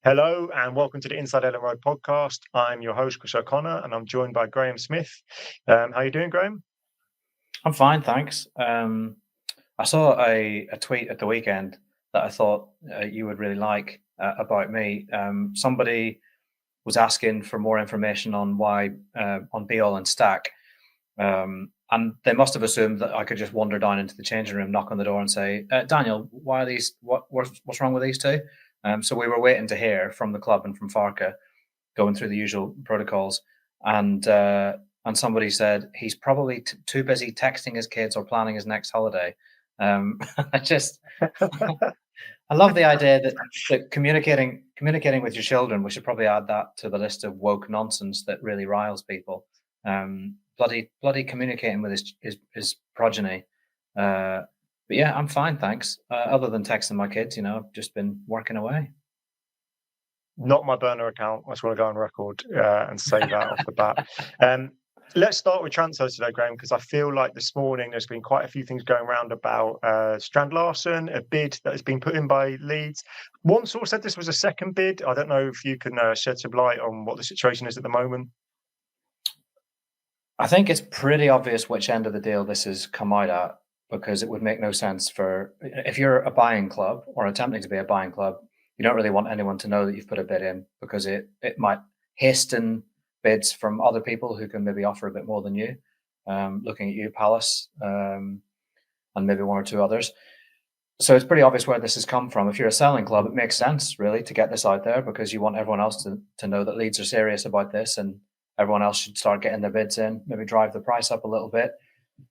Hello and welcome to the Inside Elland Road Podcast. I'm your host, Chris O'Connor, and I'm joined by Graham Smith. How are you doing, Graham? I'm fine, thanks. I saw a tweet at the weekend that I thought you would really like about me. Somebody was asking for more information on why on Be All and Stack, and they must have assumed that I could just wander down into the changing room, knock on the door, and say, "Daniel, why are these? What's wrong with these two?" So we were waiting to hear from the club and from Farke, going through the usual protocols, and somebody said he's probably too busy texting his kids or planning his next holiday. I just, I love the idea that communicating with your children. We should probably add that to the list of woke nonsense that really riles people. Bloody communicating with his progeny. But yeah, I'm fine, thanks. Other than texting my kids, I've just been working away. Not my burner account. I just want to go on record and say that off the bat. Let's start with transfers today, Graham, because I feel like this morning there's been quite a few things going around about Strand Larsen, a bid that has been put in by Leeds. One source said this was a second bid. I don't know if you can shed some light on what the situation is at the moment. I think it's pretty obvious which end of the deal this has come out at, because it would make no sense if you're a buying club or attempting to be a buying club, you don't really want anyone to know that you've put a bid in, because it might hasten bids from other people who can maybe offer a bit more than you. Looking at you, Palace, and maybe one or two others. So it's pretty obvious where this has come from. If you're a selling club, it makes sense really to get this out there, because you want everyone else to know that Leeds are serious about this, and everyone else should start getting their bids in, maybe drive the price up a little bit,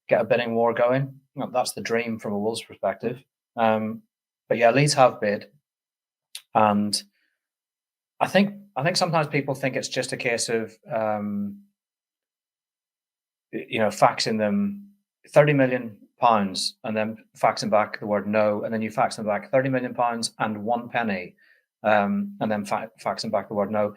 get a bidding war going. That's the dream from a Wolves perspective. But yeah, Leeds have bid. And I think sometimes people think it's just a case of faxing them £30 million and then faxing back the word no, and then you fax them back £30 million and 1 penny, and then faxing back the word no.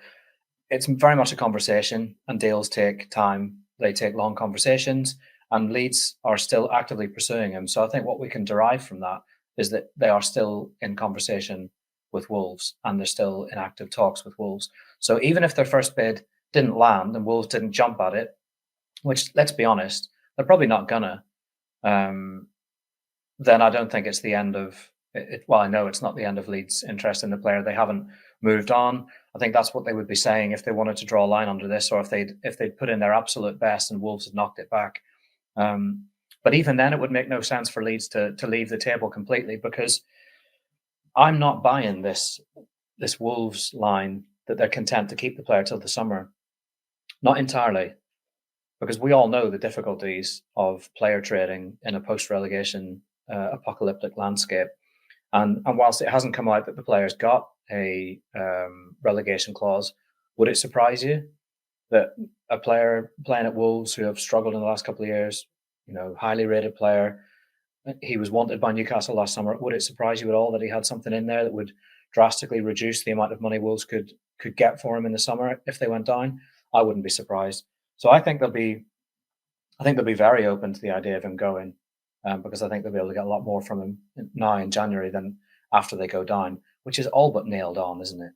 It's very much a conversation, and deals take time. They take long conversations, and Leeds are still actively pursuing him. So I think what we can derive from that is that they are still in conversation with Wolves, and they're still in active talks with Wolves. So even if their first bid didn't land and Wolves didn't jump at it, which, let's be honest, they're probably not gonna, then I don't think it's the end of it. Well, I know it's not the end of Leeds' interest in the player. They haven't moved on. I think that's what they would be saying if they wanted to draw a line under this, or if they'd put in their absolute best and Wolves had knocked it back. But even then, it would make no sense for Leeds to leave the table completely, because I'm not buying this Wolves line that they're content to keep the player till the summer. Not entirely, because we all know the difficulties of player trading in a post-relegation apocalyptic landscape. And whilst it hasn't come out that the player's got a relegation clause, would it surprise you that a player playing at Wolves, who have struggled in the last couple of years, highly rated player, he was wanted by Newcastle last summer, would it surprise you at all that he had something in there that would drastically reduce the amount of money Wolves could get for him in the summer if they went down? I wouldn't be surprised. So I think they'll be very open to the idea of him going, because I think they'll be able to get a lot more from him now in January than after they go down, which is all but nailed on, isn't it?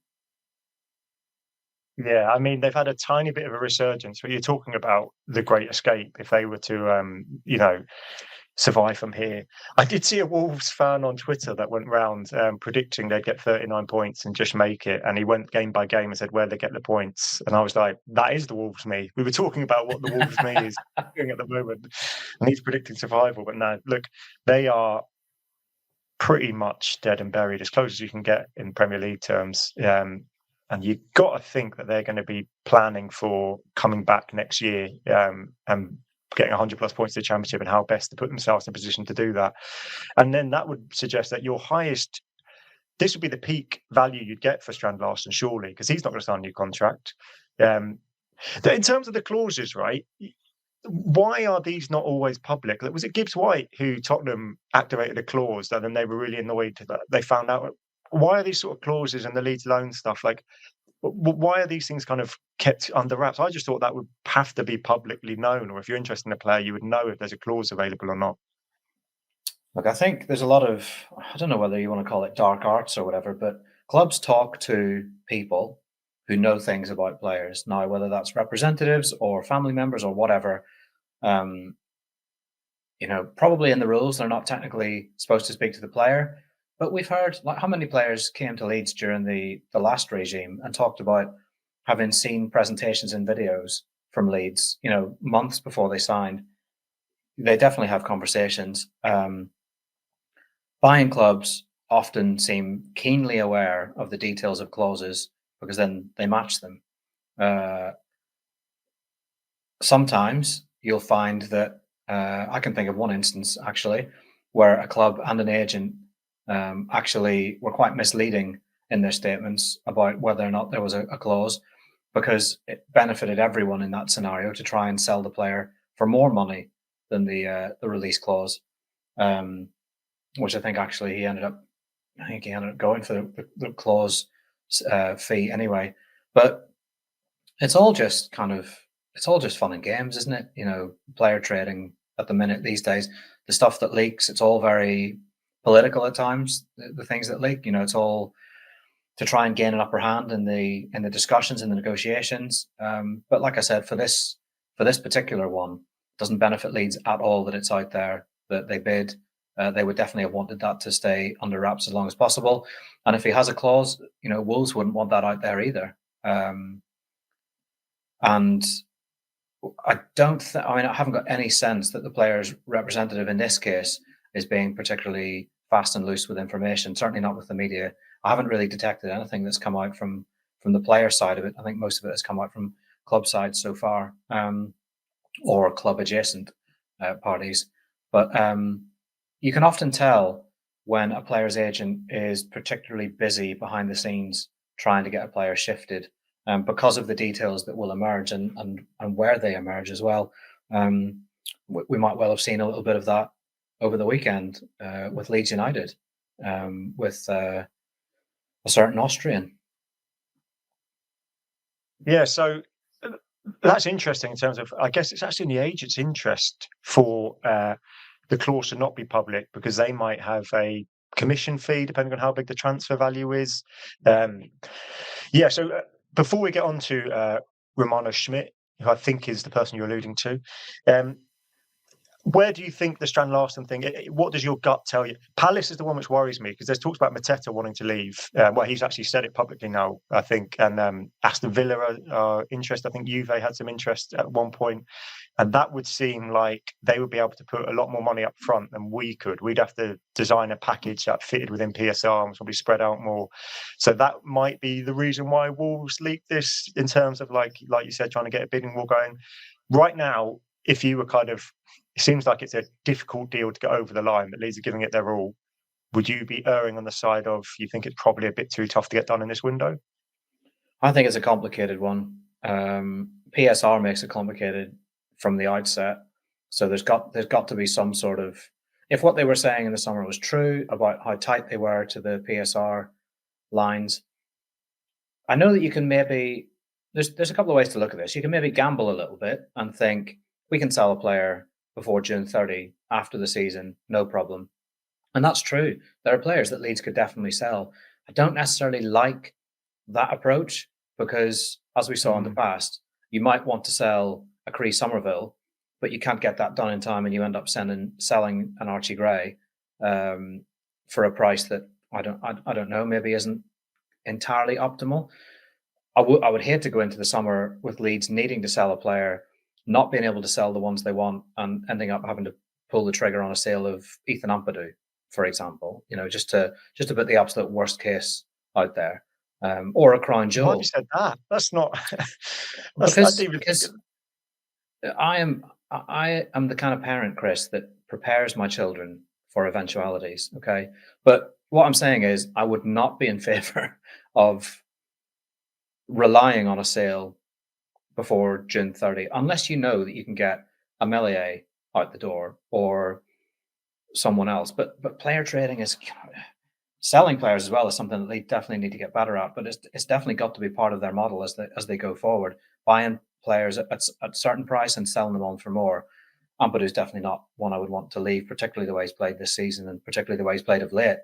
Yeah, I mean, they've had a tiny bit of a resurgence, but you're talking about the great escape if they were to, survive from here. I did see a Wolves fan on Twitter that went round predicting they'd get 39 points and just make it, and he went game by game and said where they get the points, and I was like, that is the Wolves me. We were talking about what the Wolves me is doing at the moment, and he's predicting survival. But no, look, they are pretty much dead and buried, as close as you can get in Premier League terms. And you've got to think that they're going to be planning for coming back next year and getting 100 plus points to the Championship, and how best to put themselves in a position to do that. And then that would suggest that this would be the peak value you'd get for Strand Larsen, surely, because he's not going to sign a new contract. In terms of the clauses, right, why are these not always public? Was it Gibbs White who Tottenham activated a clause that then they were really annoyed that they found out? Why are these sort of clauses and the Leeds loan stuff, why are these things kind of kept under wraps? I just thought that would have to be publicly known, or if you're interested in a player, you would know if there's a clause available or not. Look, I think there's a lot of, I don't know whether you want to call it dark arts or whatever, but clubs talk to people who know things about players. Now, whether that's representatives or family members or whatever, probably in the rules, they're not technically supposed to speak to the player. But we've heard like how many players came to Leeds during the last regime and talked about having seen presentations and videos from Leeds, months before they signed. They definitely have conversations. Buying clubs often seem keenly aware of the details of clauses because then they match them. Sometimes you'll find that I can think of one instance actually where a club and an agent actually were quite misleading in their statements about whether or not there was a clause, because it benefited everyone in that scenario to try and sell the player for more money than the release clause, which I think actually he ended up going for the clause fee anyway. But it's all just fun and games, isn't it? Player trading at the minute these days, the stuff that leaks, it's all very political at times. The things that leak, it's all to try and gain an upper hand in the discussions and the negotiations. But like I said, for this particular one, it doesn't benefit Leeds at all that it's out there, that they bid. They would definitely have wanted that to stay under wraps as long as possible. And if he has a clause, Wolves wouldn't want that out there either. And I haven't got any sense that the player's representative in this case is being particularly fast and loose with information, certainly not with the media. I haven't really detected anything that's come out from the player side of it. I think most of it has come out from club sides so far, or club adjacent parties. But you can often tell when a player's agent is particularly busy behind the scenes trying to get a player shifted, because of the details that will emerge and where they emerge as well. We might well have seen a little bit of that over the weekend with Leeds United, with a certain Austrian. Yeah, so that's interesting in terms of, I guess it's actually in the agent's interest for the clause to not be public, because they might have a commission fee depending on how big the transfer value is. So before we get on to Romano Schmidt, who I think is the person you're alluding to, where do you think the Strand Larsen thing, what does your gut tell you? Palace is the one which worries me, because there's talks about Mateta wanting to leave. He's actually said it publicly now, I think. And Aston Villa are interested. I think Juve had some interest at one point. And that would seem like they would be able to put a lot more money up front than we could. We'd have to design a package that fitted within PSR and probably spread out more. So that might be the reason why Wolves leaked this, in terms of, like you said, trying to get a bidding war going. Right now, if you were it seems like it's a difficult deal to get over the line, that Leeds are giving it their all. Would you be erring on the side of, you think it's probably a bit too tough to get done in this window? I think it's a complicated one. PSR makes it complicated from the outset. So there's got to be some sort of, if what they were saying in the summer was true about how tight they were to the PSR lines, I know that you can maybe, there's a couple of ways to look at this. You can maybe gamble a little bit and think, we can sell a player before June 30 after the season, no problem. And that's true. There are players that Leeds could definitely sell. I don't necessarily like that approach, because as we saw in the past, you might want to sell a Cree Somerville, but you can't get that done in time, and you end up selling an Archie Gray for a price that I don't know, maybe isn't entirely optimal. I would hate to go into the summer with Leeds needing to sell a player, not being able to sell the ones they want, and ending up having to pull the trigger on a sale of Ethan Ampadu, for example. Just to put the absolute worst case out there, or a crown jewel. Why have you said that? That's not. because I am the kind of parent, Chris, that prepares my children for eventualities. Okay, but what I'm saying is, I would not be in favour of relying on a sale before June 30, unless you know that you can get a Melier out the door or someone else. But player trading is, selling players as well is something that they definitely need to get better at. But it's definitely got to be part of their model as they go forward, buying players at a certain price and selling them on for more. Ampadu is definitely not one I would want to leave, particularly the way he's played this season and particularly the way he's played of late,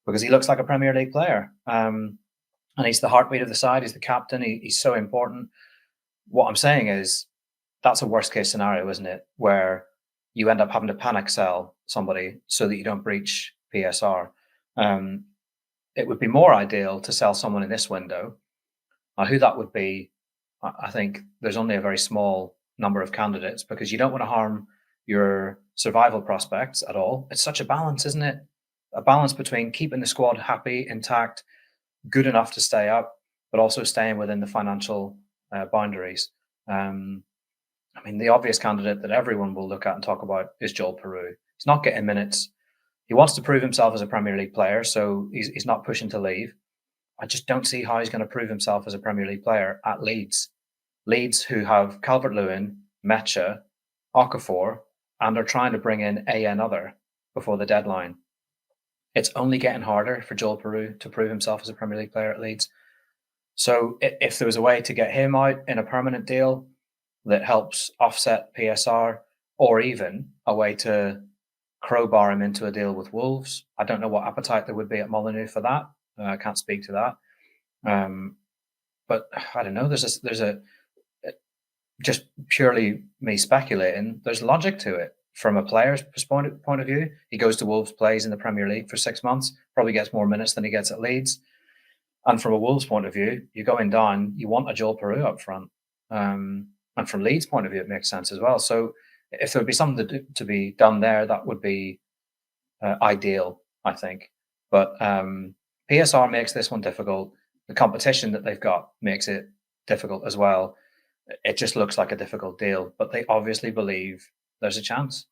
because he looks like a Premier League player. and he's the heartbeat of the side. He's the captain. He's so important. What I'm saying is that's a worst case scenario, isn't it? Where you end up having to panic sell somebody so that you don't breach PSR. It would be more ideal to sell someone in this window. Who that would be, I think there's only a very small number of candidates, because you don't want to harm your survival prospects at all. It's such a balance, isn't it? A balance between keeping the squad happy, intact, good enough to stay up, but also staying within the financial boundaries. I mean, the obvious candidate that everyone will look at and talk about is Joel Peru. He's not getting minutes. He wants to prove himself as a Premier League player, so he's not pushing to leave. I just don't see how he's going to prove himself as a Premier League player at Leeds. Leeds, who have Calvert-Lewin, Mecha, Okafor, and are trying to bring in another before the deadline. It's only getting harder for Joel Peru to prove himself as a Premier League player at Leeds. So if there was a way to get him out in a permanent deal that helps offset PSR, or even a way to crowbar him into a deal with Wolves, I don't know what appetite there would be at Molineux for that. I can't speak to that. But I don't know. There's a just purely me speculating. There's logic to it from a player's point of view. He goes to Wolves, plays in the Premier League for 6 months, probably gets more minutes than he gets at Leeds. And from a Wolves point of view, you're going down, you want a Joel Peru up front. And from Leeds' point of view, it makes sense as well. So if there would be something to be done there, that would be ideal, I think. But PSR makes this one difficult. The competition that they've got makes it difficult as well. It just looks like a difficult deal, but they obviously believe there's a chance.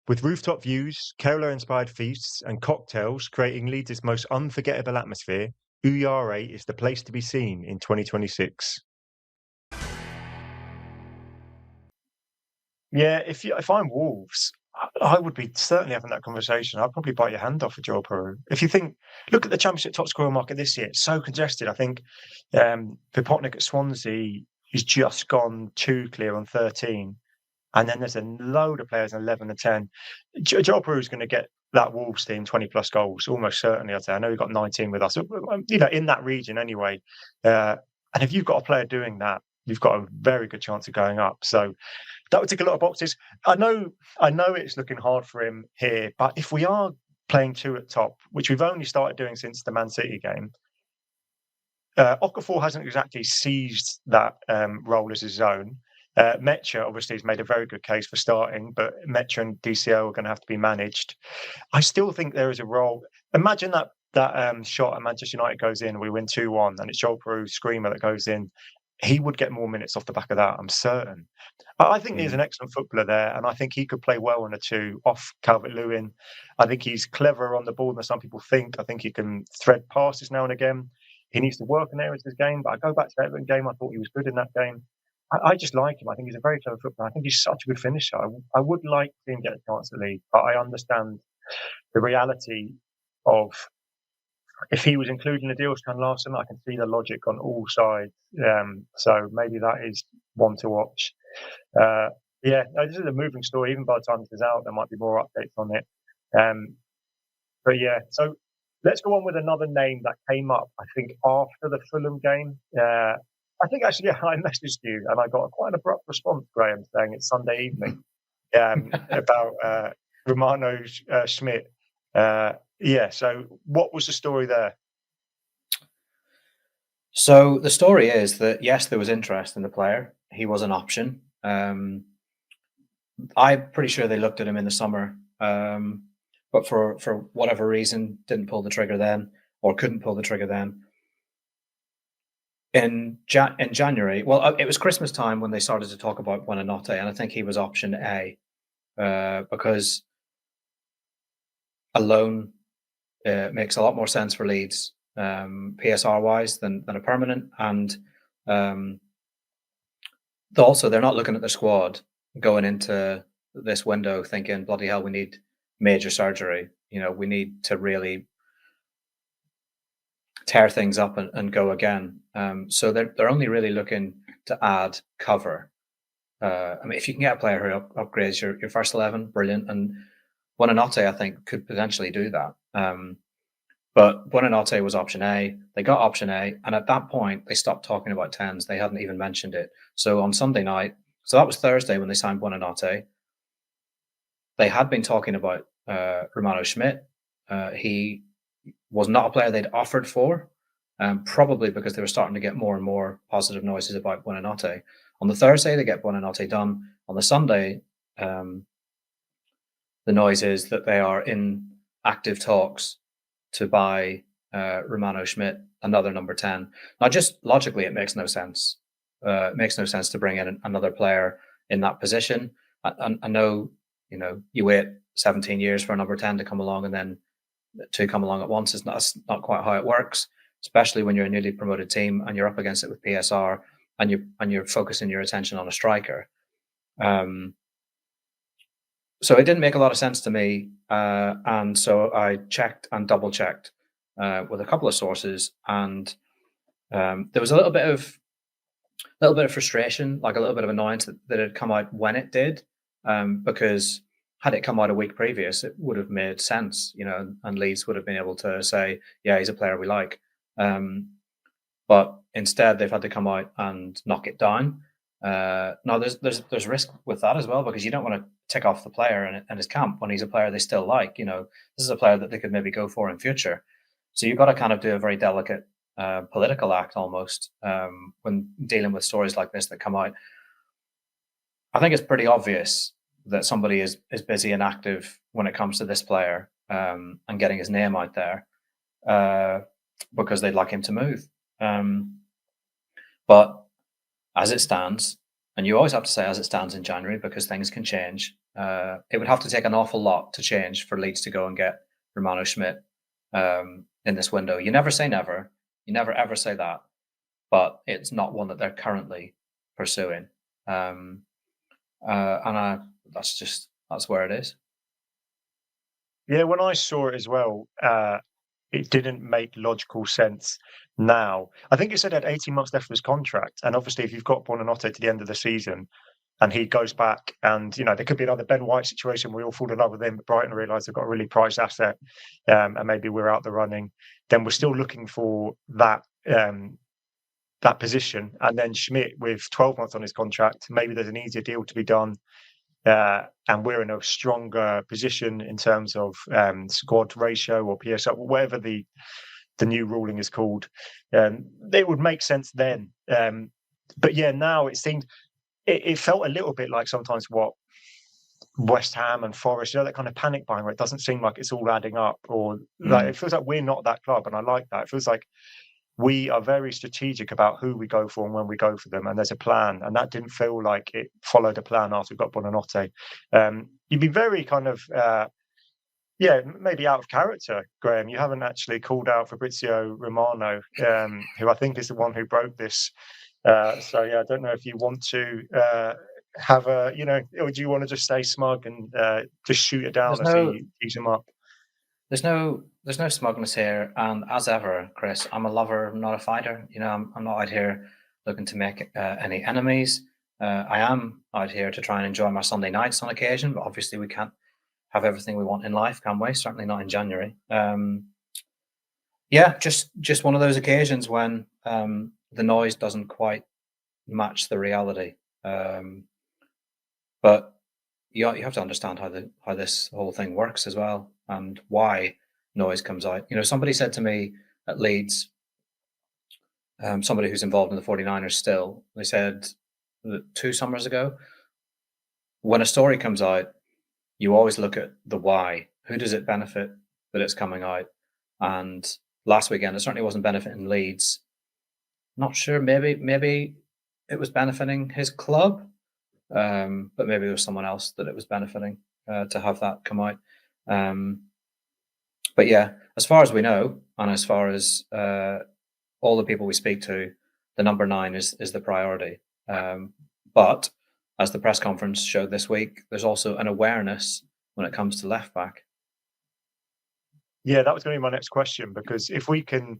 With rooftop views, Kerala-inspired feasts and cocktails creating Leeds' most unforgettable atmosphere, Uyare is the place to be seen in 2026. Yeah, if I'm Wolves, I would be certainly having that conversation. I'd probably bite your hand off for Joel Peru. If you think, look at the Championship top scorer market this year, it's so congested. I think Vipotnik at Swansea is just gone 2 clear on 13. And then there's a load of players in 11 and 10. Joel Peru is going to get that Wolves team 20 plus goals, almost certainly, I'd say. I know he got 19 with us, in that region anyway. And if you've got a player doing that, you've got a very good chance of going up. So that would tick a lot of boxes. I know it's looking hard for him here, but if we are playing 2 at top, which we've only started doing since the Man City game, Okafor hasn't exactly seized that role as his own. Mecha obviously has made a very good case for starting, but Mecha and DCL are going to have to be managed. I still think there is a role. Imagine that shot at Manchester United goes in, we win 2-1, and it's Joel Peru's screamer that goes in. He would get more minutes off the back of that, I'm certain. I think he's an excellent footballer there, and I think he could play well on a 2 off Calvert-Lewin. I think he's cleverer on the ball than some people think. I think he can thread passes now and again. He needs to work in areas of his game, but I go back to the Everton game. I thought he was good in that game. I just like him. I think he's a very clever footballer. I think he's such a good finisher. I would like to see him get a chance to lead, but I understand the reality of if he was included in the deal with Strand Larsen, I can see the logic on all sides. So maybe that is one to watch. This is a moving story. Even by the time this is out, there might be more updates on it. So let's go on with another name that came up, I think, after the Fulham game. I think actually, I messaged you and I got quite an abrupt response, Graham, saying it's Sunday evening about Romano Schmidt. So what was the story there? So the story is that, yes, there was interest in the player. He was an option. I'm pretty sure they looked at him in the summer, but for whatever reason, didn't pull the trigger then, or couldn't pull the trigger then. In January, well, it was Christmas time when they started to talk about Buonanotte, and I think he was option A, because a loan makes a lot more sense for Leeds, PSR wise, than a permanent, and also they're not looking at their squad going into this window thinking, bloody hell, we need major surgery. We need to really tear things up and go again. So they're only really looking to add cover. If you can get a player who upgrades your first 11, brilliant. And Buonanotte, I think, could potentially do that. But Buonanotte was option A. They got option A, and at that point, they stopped talking about 10s. They hadn't even mentioned it. So on Sunday night, so that was Thursday when they signed Buonanotte. They had been talking about Romano Schmidt. He was not a player they'd offered for, probably because they were starting to get more and more positive noises about Buonanotte. On the Thursday, they get Buonanotte done. On the Sunday, the noise is that they are in active talks to buy Romano Schmidt, another number 10. Now, just logically, it makes no sense. It makes no sense to bring in another player in that position. I know, you wait 17 years for a number 10 to come along, and then to come along at once is not quite how it works, especially when you're a newly promoted team and you're up against it with PSR and you're focusing your attention on a striker. So it didn't make a lot of sense to me, and so I checked and double checked with a couple of sources, and there was a little bit of frustration, like a little bit of annoyance that it had come out when it did, because had it come out a week previous, it would have made sense, and Leeds would have been able to say, yeah, he's a player we like. But instead, they've had to come out and knock it down. Now, there's risk with that as well, because you don't want to tick off the player and his camp when he's a player they still like. This is a player that they could maybe go for in future. So you've got to kind of do a very delicate political act almost when dealing with stories like this that come out. I think it's pretty obvious that somebody is busy and active when it comes to this player and getting his name out there because they'd like him to move. But as it stands, and you always have to say as it stands in January because things can change, it would have to take an awful lot to change for Leeds to go and get Romano Schmidt in this window. You never say never. You never ever say that. But it's not one that they're currently pursuing. That's where it is. Yeah, when I saw it as well, it didn't make logical sense now. I think it said he had 18 months left of his contract. And obviously, if you've got Buonanotte to the end of the season and he goes back and, there could be another Ben White situation where we all fall in love with him, but Brighton realise they've got a really prized asset and maybe we're out the running, then we're still looking for that position. And then Schmidt with 12 months on his contract, maybe there's an easier deal to be done. And we're in a stronger position in terms of squad ratio or PSL, whatever the new ruling is called. It would make sense then. But yeah, now it seemed, it felt a little bit like sometimes what West Ham and Forest, that kind of panic buying where it doesn't seem like it's all adding up, or like it feels like we're not that club, and I like that. It feels like we are very strategic about who we go for and when we go for them, and there's a plan. And that didn't feel like it followed a plan after we got Buonanotte. You'd be very kind of, maybe out of character, Graham. You haven't actually called out Fabrizio Romano, who I think is the one who broke this. So, yeah, I don't know if you want to have a, or do you want to just stay smug and just shoot it down as he tees him up? There's no smugness here, and as ever, Chris, I'm a lover, not a fighter. I'm not out here looking to make any enemies. I am out here to try and enjoy my Sunday nights on occasion, but obviously we can't have everything we want in life, can we? Certainly not in January. Just one of those occasions when the noise doesn't quite match the reality. But you have to understand how this whole thing works as well, and why noise comes out. Somebody said to me at Leeds, somebody who's involved in the 49ers still, they said that 2 summers ago, when a story comes out, you always look at the why. Who does it benefit that it's coming out? And last weekend, it certainly wasn't benefiting Leeds. Not sure, maybe it was benefiting his club. But maybe there was someone else that it was benefiting to have that come out. But yeah, as far as we know, and as far as all the people we speak to, the number 9 is the priority. But as the press conference showed this week, there's also an awareness when it comes to left back. Yeah, that was going to be my next question, because if we can,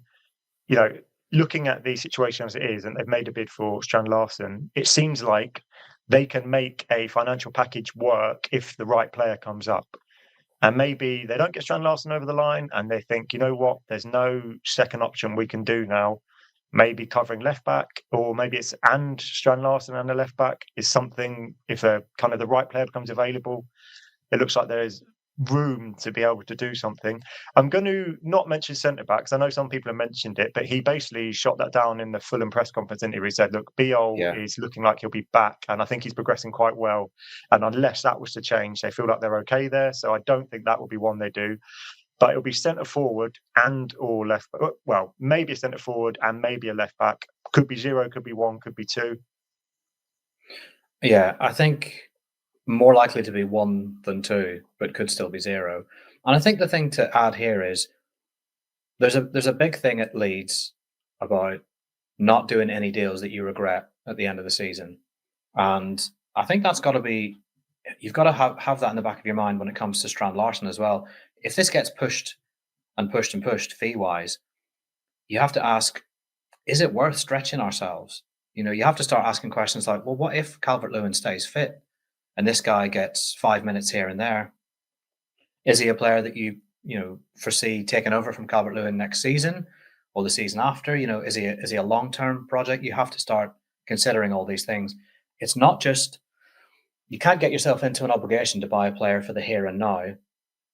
looking at the situation as it is, and they've made a bid for Strand Larsen, it seems like they can make a financial package work if the right player comes up. And maybe they don't get Strand Larsen over the line and they think, you know what, there's no second option we can do now. Maybe covering left back, or maybe it's and Strand Larsen and the left back is something. If a kind of the right player becomes available, it looks like there's room to be able to do something. I'm going to not mention centre backs. I know some people have mentioned it, but he basically shot that down in the Fulham press conference interview. He said, "Look, Biol is looking like he'll be back, and I think he's progressing quite well. And unless that was to change, they feel like they're okay there. So I don't think that will be one they do." But it'll be centre forward and or left. Well, maybe a centre forward and maybe a left back. Could be 0, could be 1, could be 2. Yeah, I think more likely to be 1 than 2, but could still be 0. And I think the thing to add here is there's a big thing at Leeds about not doing any deals that you regret at the end of the season, and I think that's got to be, you've got to have that in the back of your mind when it comes to Strand Larsen as well. If this gets pushed and pushed and pushed fee-wise, you have to ask, is it worth stretching ourselves? You have to start asking questions like, well, what if Calvert-Lewin stays fit and this guy gets 5 minutes here and there? Is he a player that you foresee taking over from Calvert-Lewin next season or the season after? Is he a long-term project? You have to start considering all these things. It's not just, you can't get yourself into an obligation to buy a player for the here and now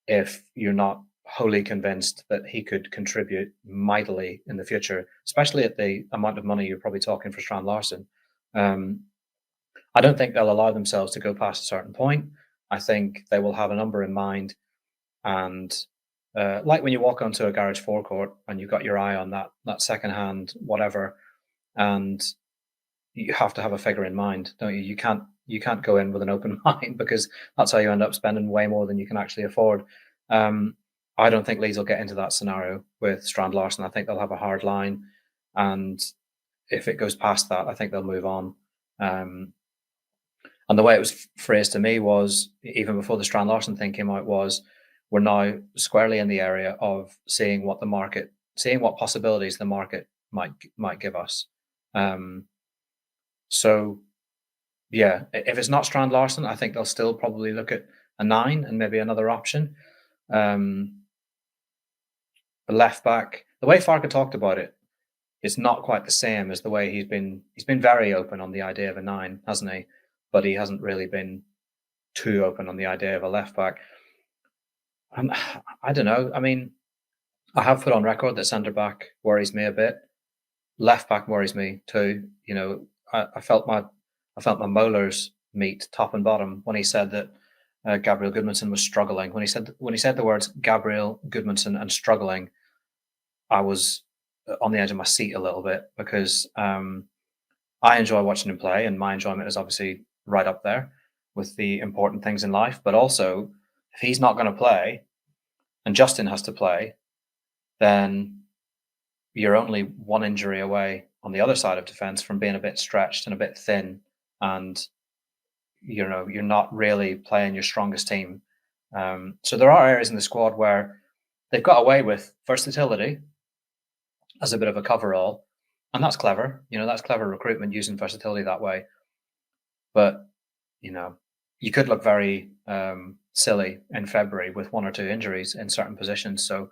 if you're not wholly convinced that he could contribute mightily in the future, especially at the amount of money you're probably talking for Strand Larsen. I don't think they'll allow themselves to go past a certain point. I think they will have a number in mind. And like when you walk onto a garage forecourt and you've got your eye on that second-hand whatever, and you have to have a figure in mind, don't you? You can't go in with an open mind, because that's how you end up spending way more than you can actually afford. I don't think Leeds will get into that scenario with Strand Larsen. I think they'll have a hard line, and if it goes past that, I think they'll move on. And the way it was phrased to me was, even before the Strand Larsen thing came out, was we're now squarely in the area of seeing what possibilities the market might give us. So yeah, if it's not Strand Larsen, I think they'll still probably look at a 9 and maybe another option. The left back, the way Farke talked about it, is not quite the same as the way he's been very open on the idea of a 9, hasn't he? But he hasn't really been too open on the idea of a left back. I don't know. I mean, I have put on record that centre back worries me a bit. Left back worries me too. I felt my molars meet top and bottom when he said that Gabriel Goodmanson was struggling. When he said the words Gabriel Goodmanson and struggling, I was on the edge of my seat a little bit, because I enjoy watching him play, and my enjoyment is obviously right up there with the important things in life. But also, if he's not going to play and Justin has to play, then you're only one injury away on the other side of defence from being a bit stretched and a bit thin, and you're not really playing your strongest team. So there are areas in the squad where they've got away with versatility as a bit of a coverall, and that's clever. That's clever recruitment, using versatility that way. But you could look very silly in February with 1 or 2 injuries in certain positions. So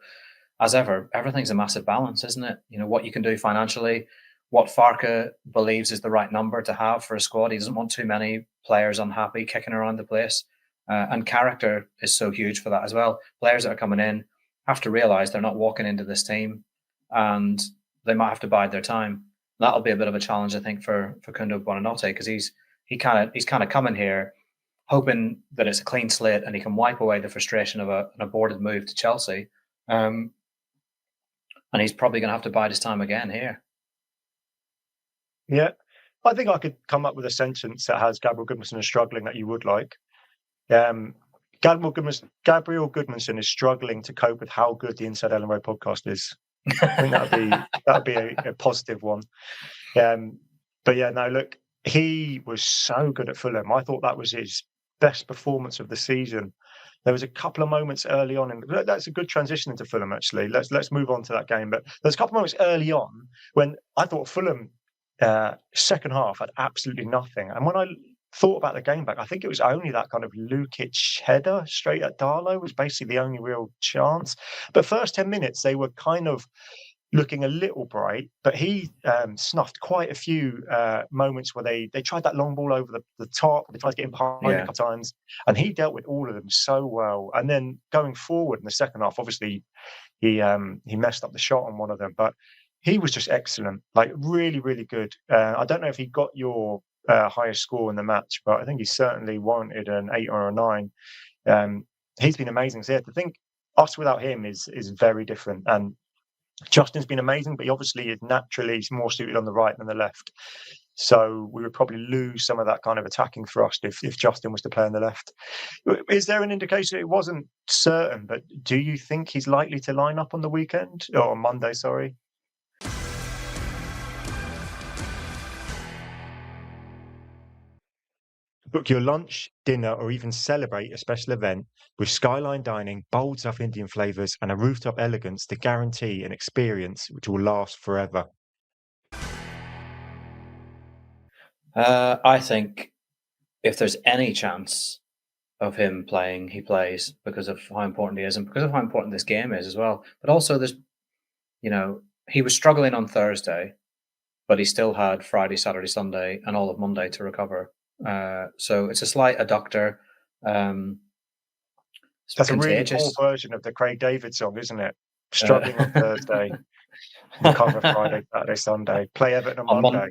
as ever, everything's a massive balance, isn't it? What you can do financially, what Farke believes is the right number to have for a squad. He doesn't want too many players unhappy kicking around the place. And character is so huge for that as well. Players that are coming in have to realise they're not walking into this team, and they might have to bide their time. That'll be a bit of a challenge, I think, for Kundo Buonanotte, because he's kind of coming here hoping that it's a clean slate and he can wipe away the frustration of an aborted move to Chelsea. And he's probably going to have to bide his time again here. Yeah, I think I could come up with a sentence that has Gabriel Goodmanson is struggling that you would like. Gabriel Goodmanson is struggling to cope with how good the Inside Elland Road podcast is. I think that'd be a positive one. But yeah, no, look, he was so good at Fulham. I thought that was his best performance of the season. There was a couple of moments early on, and that's a good transition into Fulham, actually. Let's move on to that game. But there's a couple of moments early on when I thought Fulham second half had absolutely nothing. And when I thought about the game back, I think it was only that kind of Lukic header straight at Darlow was basically the only real chance. But first 10 minutes, they were kind of looking a little bright, but he snuffed quite a few moments where they tried that long ball over the top. They tried to get him behind a couple of times, and he dealt with all of them so well. And then going forward in the second half, obviously he messed up the shot on one of them, but he was just excellent, like really, really good. I don't know if he got your highest score in the match, but I think he certainly warranted an 8 or a 9. He's been amazing. So yeah, to think us without him is very different. And Justin's been amazing, but he obviously is naturally more suited on the right than the left. So we would probably lose some of that kind of attacking thrust if Justin was to play on the left. Is there an indication? It wasn't certain, but do you think he's likely to line up on the weekend or on Monday? Sorry. Book your lunch, dinner, or even celebrate a special event with Skyline Dining, bold South Indian flavours, and a rooftop elegance to guarantee an experience which will last forever. I think if there's any chance of him playing, he plays because of how important he is and because of how important this game is as well. But also, there's, he was struggling on Thursday, but he still had Friday, Saturday, Sunday, and all of Monday to recover. So it's a slight adductor. That's a really poor version of the Craig David song, isn't it? Struggling on Thursday, recover Friday, Saturday, Sunday, play Everton on Monday.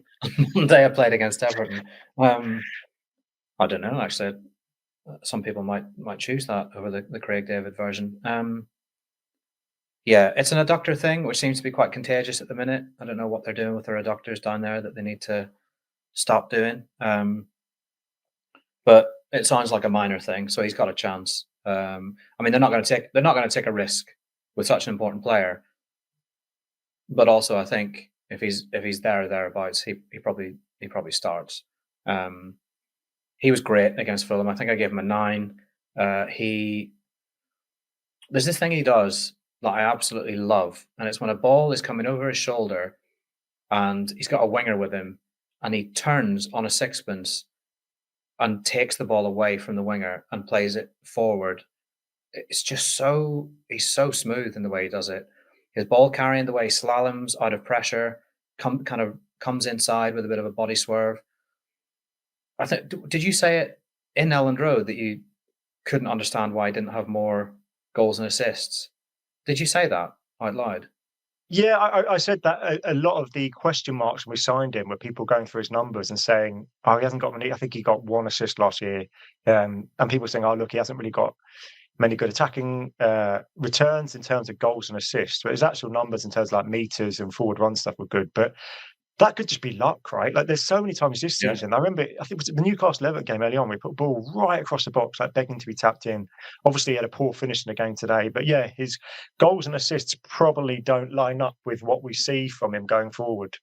Monday I played against Everton. I don't know, actually. Some people might choose that over the Craig David version. Yeah, it's an adductor thing, which seems to be quite contagious at the minute. I don't know what they're doing with their adductors down there that they need to stop doing. But it sounds like a minor thing, so he's got a chance. I mean, they're not going to take a risk with such an important player. But also, I think if he's there or thereabouts, he probably starts. He was great against Fulham. I think I gave him a 9. There's this thing he does that I absolutely love, and it's when a ball is coming over his shoulder, and he's got a winger with him, and he turns on a sixpence and takes the ball away from the winger and plays it forward. It's just he's so smooth in the way he does it. His ball carrying, the way he slaloms out of pressure, kind of comes inside with a bit of a body swerve. I think, did you say it in Elland Road that you couldn't understand why he didn't have more goals and assists? Did you say that out loud? Yeah, I said that a lot of the question marks when we signed him were people going through his numbers and saying, oh, he hasn't got many. I think he got 1 assist last year. And people saying, oh, look, he hasn't really got many good attacking returns in terms of goals and assists. But his actual numbers in terms of like meters and forward run stuff were good. But that could just be luck, right? Like there's so many times this season. I remember, I think it was the Newcastle Everton game early on, we put a ball right across the box, like begging to be tapped in. Obviously, he had a poor finish in the game today. But yeah, his goals and assists probably don't line up with what we see from him going forward.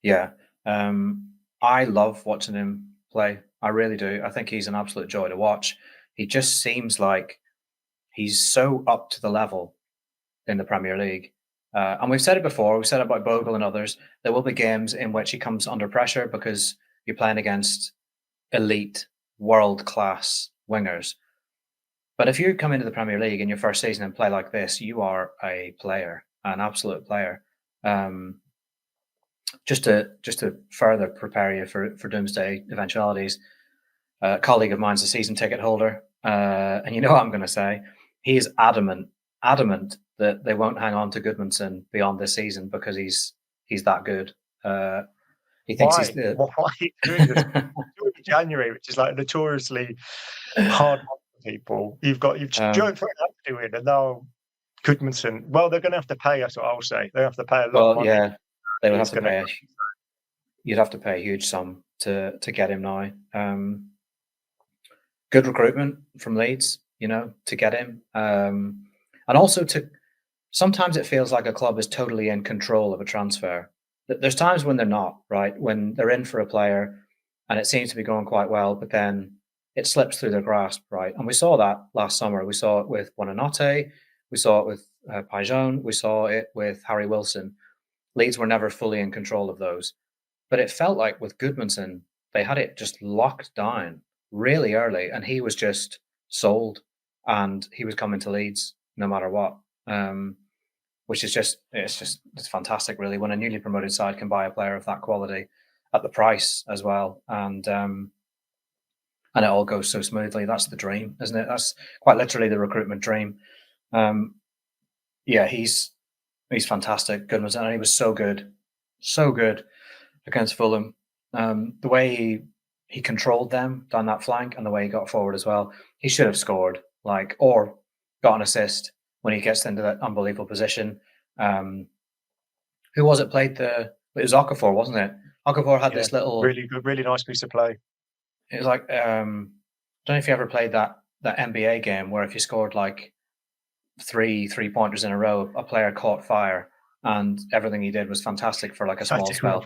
Yeah. I love watching him play. I really do. I think he's an absolute joy to watch. He just seems like he's so up to the level in the Premier League. And we've said it before, we've said it about Bogle and others, there will be games in which he comes under pressure because you're playing against elite, world-class wingers. But if you come into the Premier League in your first season and play like this, you are a player, an absolute player. Just to further prepare you for doomsday eventualities, a colleague of mine's a season ticket holder, and you know what I'm going to say. He is adamant that they won't hang on to Goodmanson beyond this season because he's that good. He thinks he's the why during January, which is like notoriously hard for people. You've joined for an doing, and now Goodmanson. Well, they're going to have to pay us. What I'll say they have to pay a lot. Of money. Yeah, they would have to pay. You'd have to pay a huge sum to get him now. Good recruitment from Leeds, to get him, and also sometimes it feels like a club is totally in control of a transfer. There's times when they're not, right? When they're in for a player and it seems to be going quite well, but then it slips through their grasp, right? And we saw that last summer. We saw it with Buonanotte. We saw it with Pajone. We saw it with Harry Wilson. Leeds were never fully in control of those. But it felt like with Goodmanson they had it just locked down really early, and he was just sold, and he was coming to Leeds no matter what. Which is it's fantastic, really, when a newly promoted side can buy a player of that quality at the price as well, and it all goes so smoothly. That's the dream, isn't it? That's quite literally the recruitment dream. Yeah, he's fantastic, Goodison, and he was so good against Fulham. The way he controlled them down that flank and the way he got forward as well, he should have scored, or got an assist when he gets into that unbelievable position. Who was it played it was Okafor, wasn't it? Okafor had this little really good, really nice piece of play. It was like I don't know if you ever played that NBA game where if you scored like three pointers in a row, a player caught fire and everything he did was fantastic for like a small spell.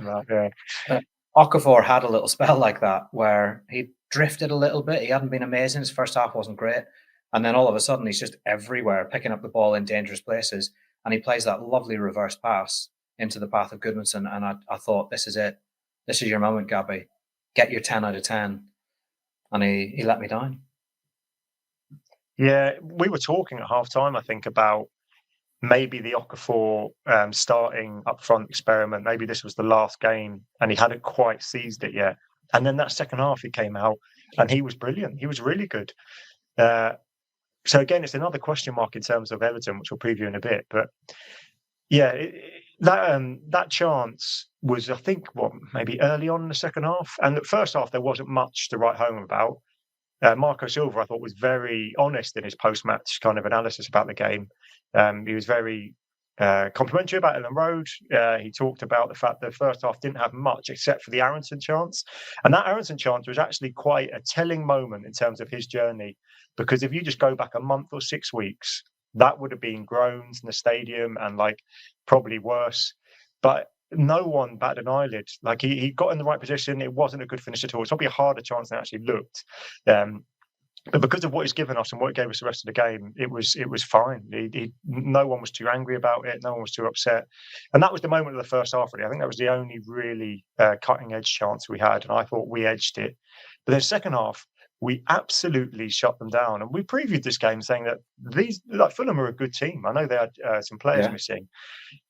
Okafor had a little spell like that where he drifted a little bit. He hadn't been amazing. His first half wasn't great. And then all of a sudden he's just everywhere, picking up the ball in dangerous places. And he plays that lovely reverse pass into the path of Goodison. And I thought, this is it. This is your moment, Gabby. Get your 10 out of 10. And he let me down. Yeah, we were talking at half time, I think, about maybe the Okafor starting up front experiment. Maybe this was the last game and he hadn't quite seized it yet. And then that second half, he came out and he was brilliant. He was really good. So again, it's another question mark in terms of Everton, which we'll preview in a bit. But yeah, that chance was, I think, maybe early on in the second half. And the first half, there wasn't much to write home about. Marco Silva, I thought, was very honest in his post-match kind of analysis about the game. He was very complimentary about Elland Road. He talked about the fact that the first half didn't have much except for the Aronson chance. And that Aronson chance was actually quite a telling moment in terms of his journey. Because if you just go back a month or 6 weeks, that would have been groans in the stadium and probably worse. But no one batted an eyelid. He got in the right position. It wasn't a good finish at all. It's probably a harder chance than it actually looked. But because of what he's given us and what it gave us the rest of the game, it was fine. No one was too angry about it. No one was too upset. And that was the moment of the first half, really. I think that was the only really cutting-edge chance we had, and I thought we edged it. But then second half, we absolutely shut them down. And we previewed this game saying that Fulham are a good team. I know they had some players missing,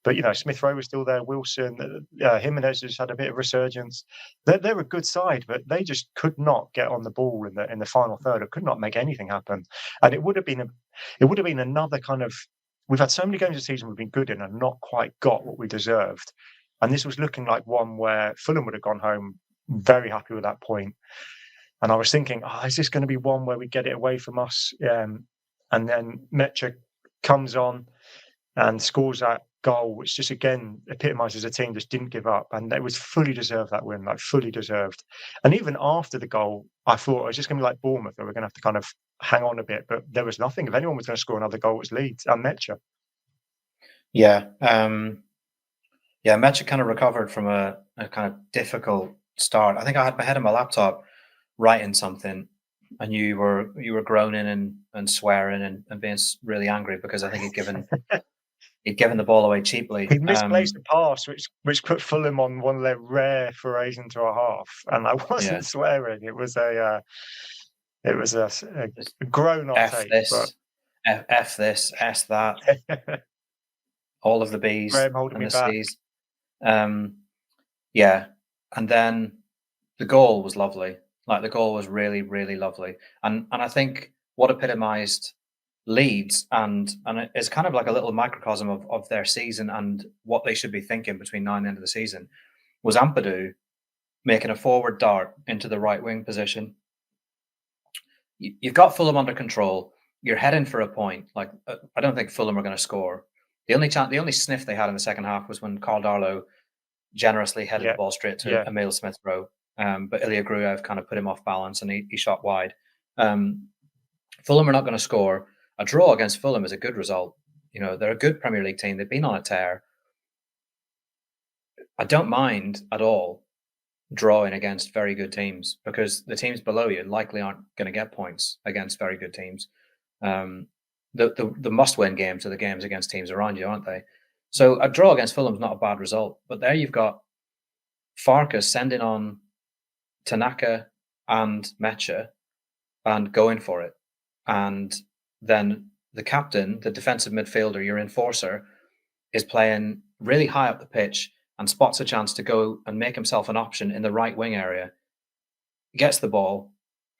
but Smith Rowe was still there. Wilson, Jimenez has had a bit of resurgence. They're a good side, but they just could not get on the ball in the final third. It could not make anything happen. And it would have been another kind of. We've had so many games this season we've been good in and not quite got what we deserved. And this was looking like one where Fulham would have gone home very happy with that point. And I was thinking, is this going to be one where we get it away from us? And then Mecha comes on and scores that goal, which just again epitomises a team just didn't give up. And it was fully deserved, that win, fully deserved. And even after the goal, I thought it was just going to be like Bournemouth, that we're going to have to kind of hang on a bit. But there was nothing. If anyone was going to score another goal, it was Leeds and Mecha. Yeah. Mecha kind of recovered from a kind of difficult start. I think I had my head on my laptop writing something, and you were groaning and swearing and being really angry because I think he'd given the ball away cheaply. He misplaced a pass which put Fulham on one of their rare forays into a half, and I wasn't swearing. It was a groan on F tape. This, but... F this, S that. All of the B's Graham holding and the me C's. And then the goal was lovely. The goal was really, really lovely. And I think what epitomised Leeds and it's kind of like a little microcosm of their season and what they should be thinking between now and the end of the season was Ampadu making a forward dart into the right wing position. You've got Fulham under control. You're heading for a point. I don't think Fulham are going to score. The only sniff they had in the second half was when Carl Darlow generously headed the ball straight to Emile Smith Rowe. But Ilia Gruev kind of put him off balance and he shot wide. Fulham are not going to score. A draw against Fulham is a good result. They're a good Premier League team. They've been on a tear. I don't mind at all drawing against very good teams because the teams below you likely aren't going to get points against very good teams. The must-win games are the games against teams around you, aren't they? So a draw against Fulham is not a bad result. But there you've got Farke sending on Tanaka and Mecha and going for it. And then the captain, the defensive midfielder, your enforcer, is playing really high up the pitch and spots a chance to go and make himself an option in the right wing area, gets the ball,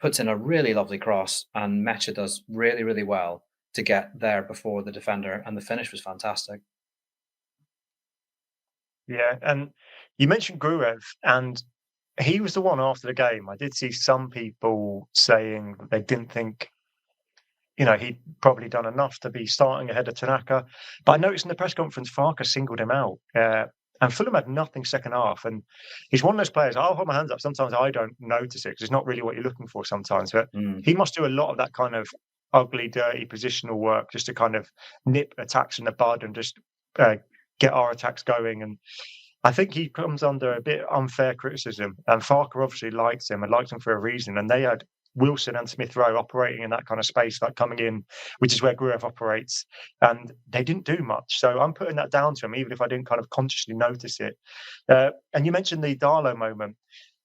puts in a really lovely cross, and Mecha does really, really well to get there before the defender, and the finish was fantastic. Yeah, and you mentioned Gruev, and he was the one after the game. I did see some people saying that they didn't think, he'd probably done enough to be starting ahead of Tanaka. But I noticed in the press conference, Farke singled him out. And Fulham had nothing second half. And he's one of those players, I'll hold my hands up. Sometimes I don't notice it because it's not really what you're looking for sometimes. But he must do a lot of that kind of ugly, dirty positional work just to kind of nip attacks in the bud and just get our attacks going. And I think he comes under a bit unfair criticism. And Farke obviously likes him and likes him for a reason. And they had Wilson and Smith Rowe operating in that kind of space, like coming in, which is where Gruev operates, and they didn't do much. So I'm putting that down to him, even if I didn't kind of consciously notice it. And you mentioned the Darlow moment.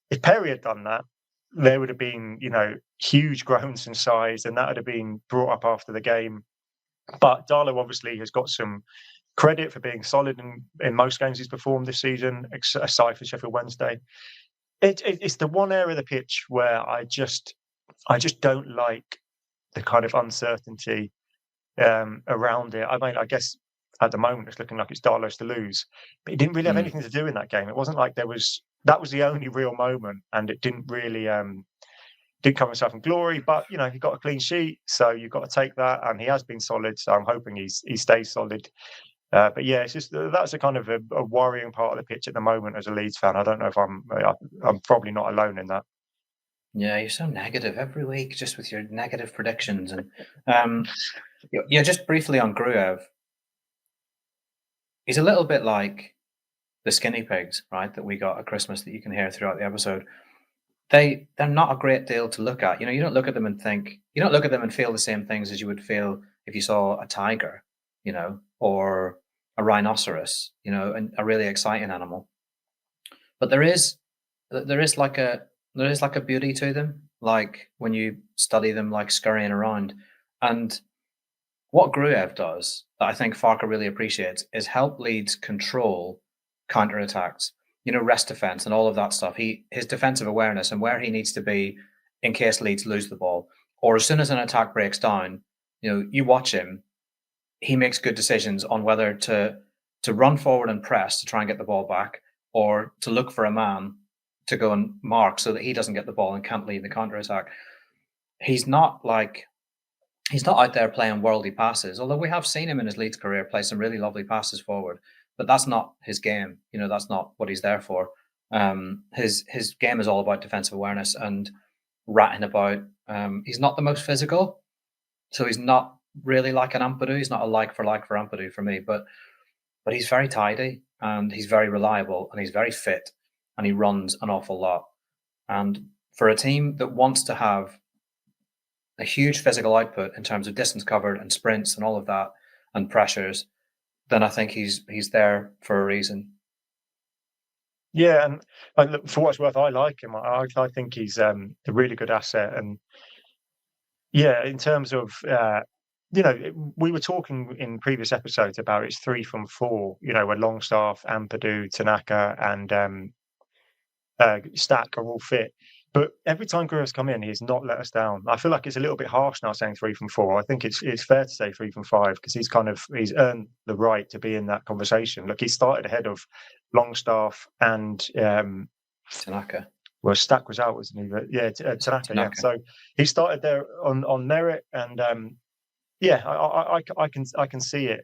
If Perry had done that, there would have been, huge groans in size, and that would have been brought up after the game. But Darlow obviously has got some credit for being solid in most games he's performed this season, aside from Sheffield Wednesday. It's the one area of the pitch where I just don't like the kind of uncertainty around it. I mean, I guess at the moment it's looking like it's Darlow's to lose, but it didn't really have anything to do in that game. It wasn't like that was the only real moment, and it didn't really didn't cover himself in glory. But he got a clean sheet, so you've got to take that, and he has been solid. So I'm hoping he stays solid. But yeah, it's just that's a kind of a worrying part of the pitch at the moment as a Leeds fan. I don't know if I'm probably not alone in that. Yeah, you're so negative every week, just with your negative predictions. And just briefly on Gruev, he's a little bit like the skinny pigs, right? That we got at Christmas that you can hear throughout the episode. They're not a great deal to look at. You don't look at them and feel the same things as you would feel if you saw a tiger, or a rhinoceros, and a really exciting animal. But there is like a beauty to them, like when you study them, like scurrying around. And what Gruev does that I think Farke really appreciates is help Leeds control counterattacks, rest defense and all of that stuff. His defensive awareness and where he needs to be in case Leeds lose the ball, or as soon as an attack breaks down, you watch him, he makes good decisions on whether to run forward and press to try and get the ball back, or to look for a man to go and mark so that he doesn't get the ball and can't lead the counter-attack. He's not out there playing worldy passes, although we have seen him in his Leeds career play some really lovely passes forward, but that's not his game. That's not what he's there for. His game is all about defensive awareness and ratting about. He's not the most physical, so he's not really like an Ampadu. He's not a like for Ampadu for me, but he's very tidy, and he's very reliable, and he's very fit, and he runs an awful lot. And for a team that wants to have a huge physical output in terms of distance covered and sprints and all of that and pressures, then I think he's there for a reason. Yeah, and look, for what it's worth, I like him. I think he's a really good asset. And yeah, in terms of we were talking in previous episodes about it's 3 from 4. Where Longstaff, Ampadu, Tanaka, and Stack are all fit. But every time Gruev's come in, he's not let us down. I feel like it's a little bit harsh now saying 3 from 4. I think it's fair to say 3 from 5 because he's earned the right to be in that conversation. Look, he started ahead of Longstaff and Tanaka. Well, Stack was out, wasn't he? But yeah, Tanaka. Yeah. So he started there on merit, and I can see it.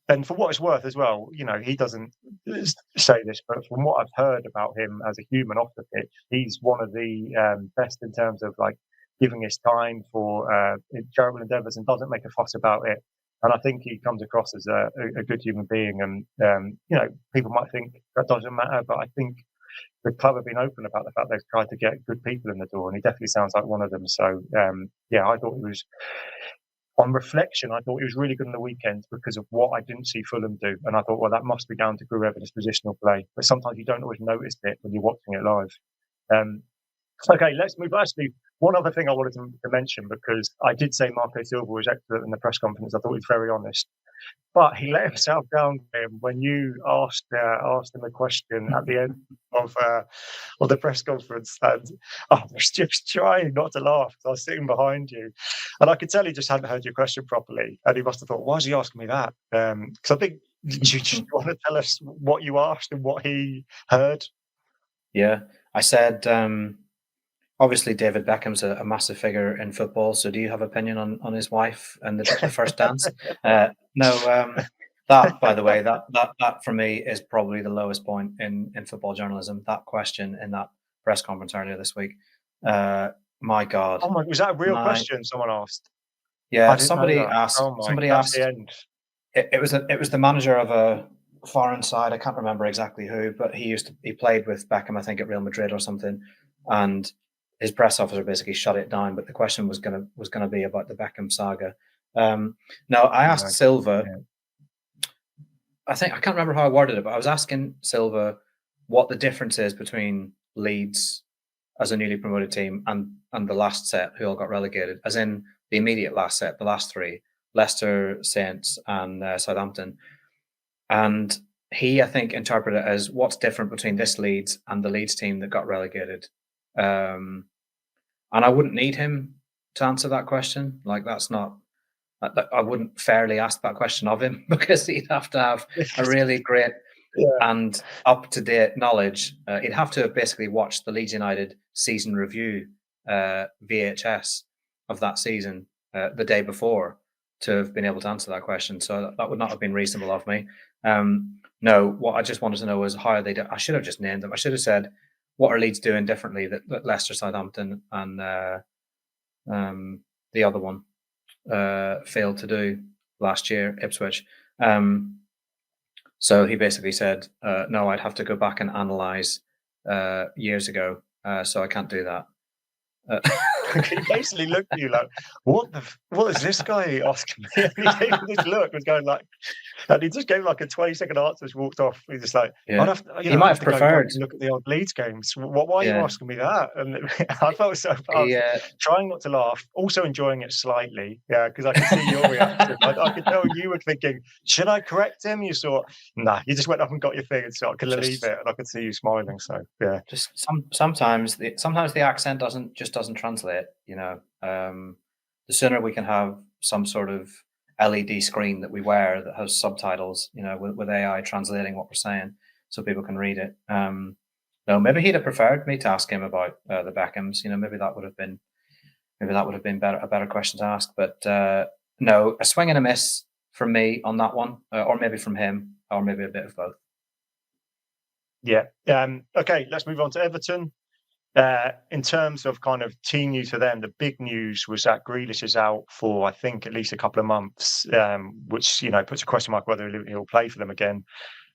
And for what it's worth as well, he doesn't say this, but from what I've heard about him as a human off the pitch, he's one of the best in terms of like giving his time for charitable endeavours and doesn't make a fuss about it. And I think he comes across as a good human being. And people might think that doesn't matter, but I think the club have been open about the fact they've tried to get good people in the door, and he definitely sounds like one of them. So I thought he was. On reflection, I thought he was really good on the weekend because of what I didn't see Fulham do. And I thought, well, that must be down to Gruev and his positional play. But sometimes you don't always notice it when you're watching it live. Um, okay, let's move. Actually, one other thing I wanted to mention, because I did say Marco Silva was excellent in the press conference. I thought he was very honest. But he let himself down, Graham, when you asked him a question at the end of the press conference, and I was just trying not to laugh because I was sitting behind you, and I could tell he just hadn't heard your question properly, and he must have thought, "Why is he asking me that?" Because I think you want to tell us what you asked and what he heard. Yeah, I said. Obviously, David Beckham's a massive figure in football. So, do you have opinion on his wife and the first dance? No. That, by the way, that for me is probably the lowest point in football journalism. That question in that press conference earlier this week. My God. Oh my! Was that a real question someone asked? Yeah, I didn't know somebody that. asked. Oh my! Somebody That's asked. the end. It was the manager of a foreign side. I can't remember exactly who, but he played with Beckham, I think, at Real Madrid or something, and his press officer basically shut it down. But the question was gonna be about the Beckham saga. No, I asked Silva. Yeah. I can't remember how I worded it, but I was asking Silva what the difference is between Leeds as a newly promoted team and the last set who all got relegated, as in the immediate last set, the last three, Leicester, Saints, and Southampton. And he, I think, interpreted it as what's different between this Leeds and the Leeds team that got relegated. And I wouldn't need him to answer that question. Like, that's not, I wouldn't fairly ask that question of him, because he'd have to have a really great and up-to-date knowledge. He'd have to have basically watched the Leeds United season review VHS of that season the day before to have been able to answer that question. So that would not have been reasonable of me. No, what I just wanted to know was how are they I should have just named them. I should have said, what are Leeds doing differently that Leicester, Southampton, and the other one failed to do last year, Ipswich. So he basically said, no, I'd have to go back and analyse years ago, so I can't do that. He basically looked at you like, what is this guy asking me? And he gave this look, was going like, and he just gave like a 20-second answer, just walked off. He's just like, yeah. He might have preferred to look at the old Leeds games. Why are you asking me that? And I felt so bad. Trying not to laugh, also enjoying it slightly, because I could see your reaction. I could tell you were thinking, should I correct him? You thought, nah, you just went up and got your thing and started to leave it, and I could see you smiling. So yeah, just sometimes the accent doesn't translate. You know, the sooner we can have some sort of LED screen that we wear that has subtitles, you know, with AI translating what we're saying so people can read it. No, maybe he'd have preferred me to ask him about the Beckhams. You know, maybe that would have been a better question to ask. But no, a swing and a miss from me on that one, or maybe from him, or maybe a bit of both. Yeah. Okay, let's move on to Everton. In terms of kind of team news for them, the big news was that Grealish is out for, I think, at least a couple of months, which, you know, puts a question mark whether he'll play for them again.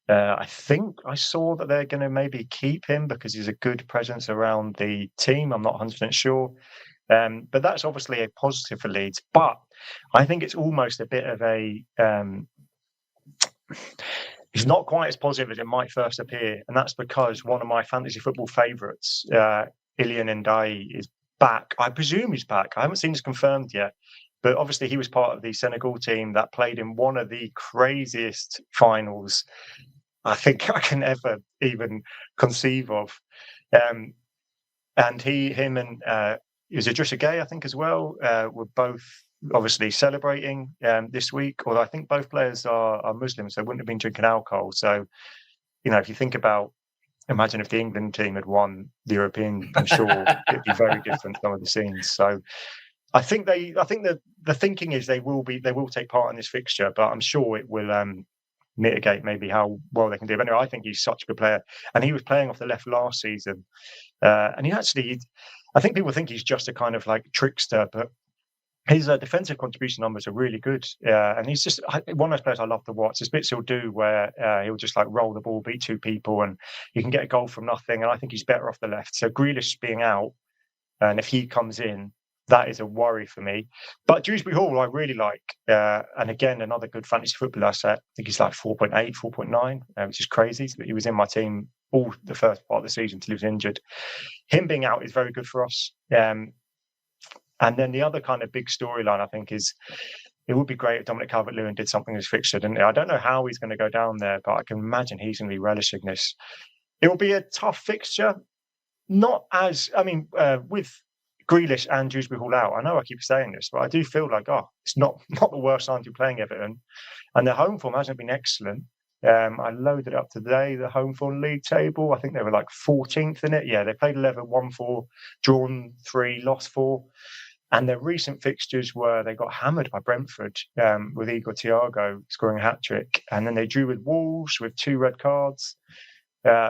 I think I saw that they're going to maybe keep him because he's a good presence around the team. I'm not 100% sure. But that's obviously a positive for Leeds. But I think it's almost a bit of a... It's not quite as positive as it might first appear, and that's because one of my fantasy football favourites, Ilia Gruev, is back. I presume he's back. I haven't seen this confirmed yet, but obviously he was part of the Senegal team that played in one of the craziest finals I think I can ever even conceive of. And him and Idrissa Gueye, I think, as well, were both obviously celebrating this week, although I think both players are Muslims, so wouldn't have been drinking alcohol. So, you know, if you think about, imagine if the England team had won the European, I'm sure it'd be very different, some of the scenes. So I think the thinking is they will take part in this fixture, but I'm sure it will mitigate maybe how well they can do. But anyway, I think he's such a good player, and he was playing off the left last season, and I think people think he's just a kind of like trickster, but his defensive contribution numbers are really good, and he's just one of those players I love to watch. There's bits he'll do where he'll just like roll the ball, beat two people, and you can get a goal from nothing. And I think he's better off the left. So Grealish being out, and if he comes in, that is a worry for me. But Dewsbury Hall, I really like, and again another good fantasy footballer. I think he's like 4.8, 4.9, which is crazy. But he was in my team all the first part of the season till he was injured. Him being out is very good for us. And then the other kind of big storyline, I think, is it would be great if Dominic Calvert-Lewin did something as fixture, didn't it? I don't know how he's going to go down there, but I can imagine he's going to be relishing this. It will be a tough fixture. Not as, with Grealish and Dewsbury Hall out, I know I keep saying this, but I do feel like, it's not the worst time to be playing Everton. And their home form hasn't been excellent. I loaded up today the home form league table. I think they were like 14th in it. Yeah, they played 11, won 4, drawn 3, lost 4. And their recent fixtures were they got hammered by Brentford with Igor Thiago scoring a hat-trick. And then they drew with Wolves with 2 red cards.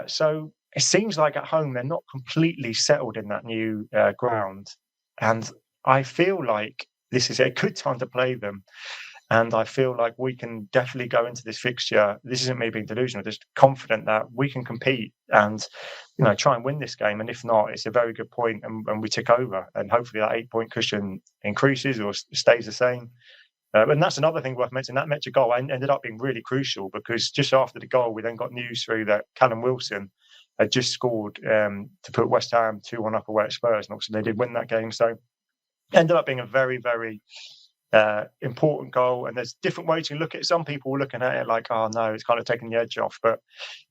So it seems like at home they're not completely settled in that new ground. And I feel like this is a good time to play them. And I feel like we can definitely go into this fixture. This isn't me being delusional, just confident that we can compete and, try and win this game. And if not, it's a very good point and we tick over. And hopefully that 8-point cushion increases or stays the same. And that's another thing worth mentioning. That Metro goal ended up being really crucial because just after the goal, we then got news through that Callum Wilson had just scored to put West Ham 2-1 up away at Spurs. And obviously they did win that game. So it ended up being a very, very important goal. And there's different ways to look at it. Some people were looking at it like, oh no, it's kind of taking the edge off. But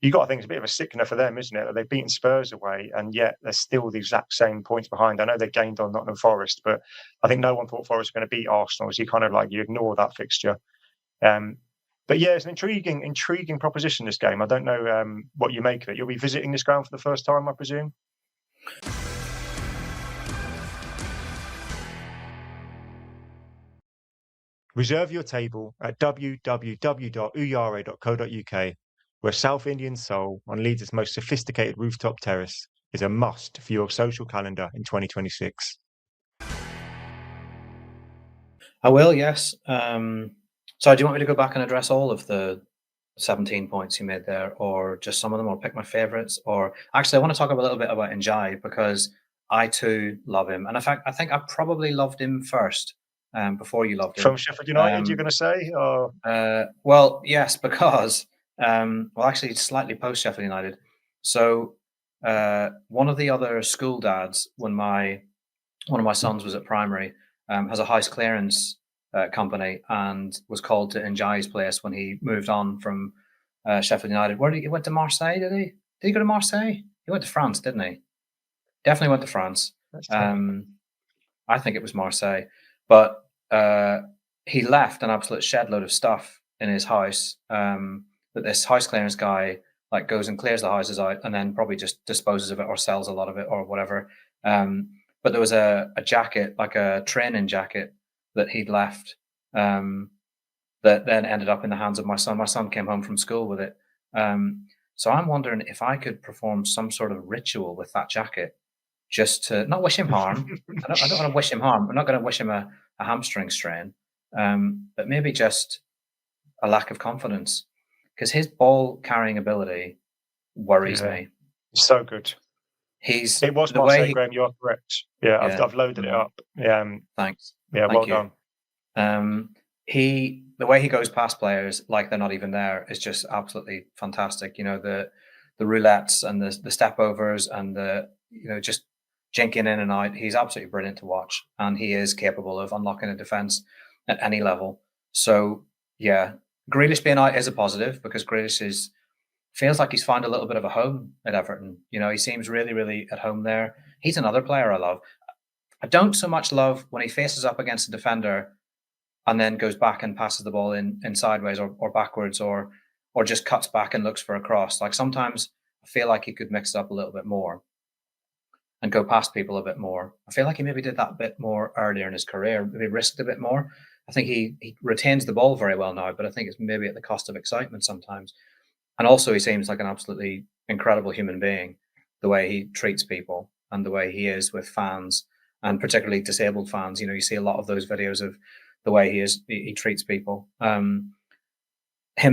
you got to think it's a bit of a sickener for them, isn't it? That they've beaten Spurs away and yet they're still the exact same points behind. I know they gained on Nottingham Forest, but I think no one thought Forest were going to beat Arsenal. So you ignore that fixture. But yeah, it's an intriguing proposition, this game. I don't know what you make of it. You'll be visiting this ground for the first time, I presume? Reserve your table at www.uyare.co.uk, where South Indian Soul on Leeds' most sophisticated rooftop terrace is a must for your social calendar in 2026. I will, yes. So do you want me to go back and address all of the 17 points you made there, or just some of them, or pick my favourites? Or actually, I want to talk a little bit about Njai because I too love him. And in fact, I think I probably loved him first. Before you loved him. From Sheffield United, you're going to say? Or... well, yes, because, actually slightly post Sheffield United. So one of the other school dads, when one of my sons was at primary, has a house clearance company and was called to Njai's place when he moved on from Sheffield United. He went to Marseille, did he? Did he go to Marseille? He went to France, didn't he? Definitely went to France. I think it was Marseille. But he left an absolute shed load of stuff in his house that this house clearance guy goes and clears the houses out and then probably just disposes of it or sells a lot of it or whatever. But there was a jacket, like a training jacket that he'd left that then ended up in the hands of my son. My son came home from school with it. So I'm wondering if I could perform some sort of ritual with that jacket just to not wish him harm. I don't want to wish him harm. I'm not going to wish him a hamstring strain, but maybe just a lack of confidence because his ball carrying ability worries me. So good. It was Marseille, Graham. You're correct. Yeah, I've loaded it up. Thanks. Yeah, Thank well done. The way he goes past players like they're not even there is just absolutely fantastic. The roulettes and the step overs and just jinking in and out. He's absolutely brilliant to watch, and he is capable of unlocking a defense at any level. So yeah, Grealish being out is a positive because Grealish feels like he's found a little bit of a home at Everton. He seems really, really at home there. He's another player I love. I don't so much love when he faces up against a defender and then goes back and passes the ball in sideways or backwards or just cuts back and looks for a cross. Like sometimes I feel like he could mix it up a little bit more and go past people a bit more. I feel like he maybe did that a bit more earlier in his career, maybe risked a bit more. I think he retains the ball very well now, but I think it's maybe at the cost of excitement sometimes. And also he seems like an absolutely incredible human being, the way he treats people and the way he is with fans and particularly disabled fans. You see a lot of those videos of the way he treats people. Him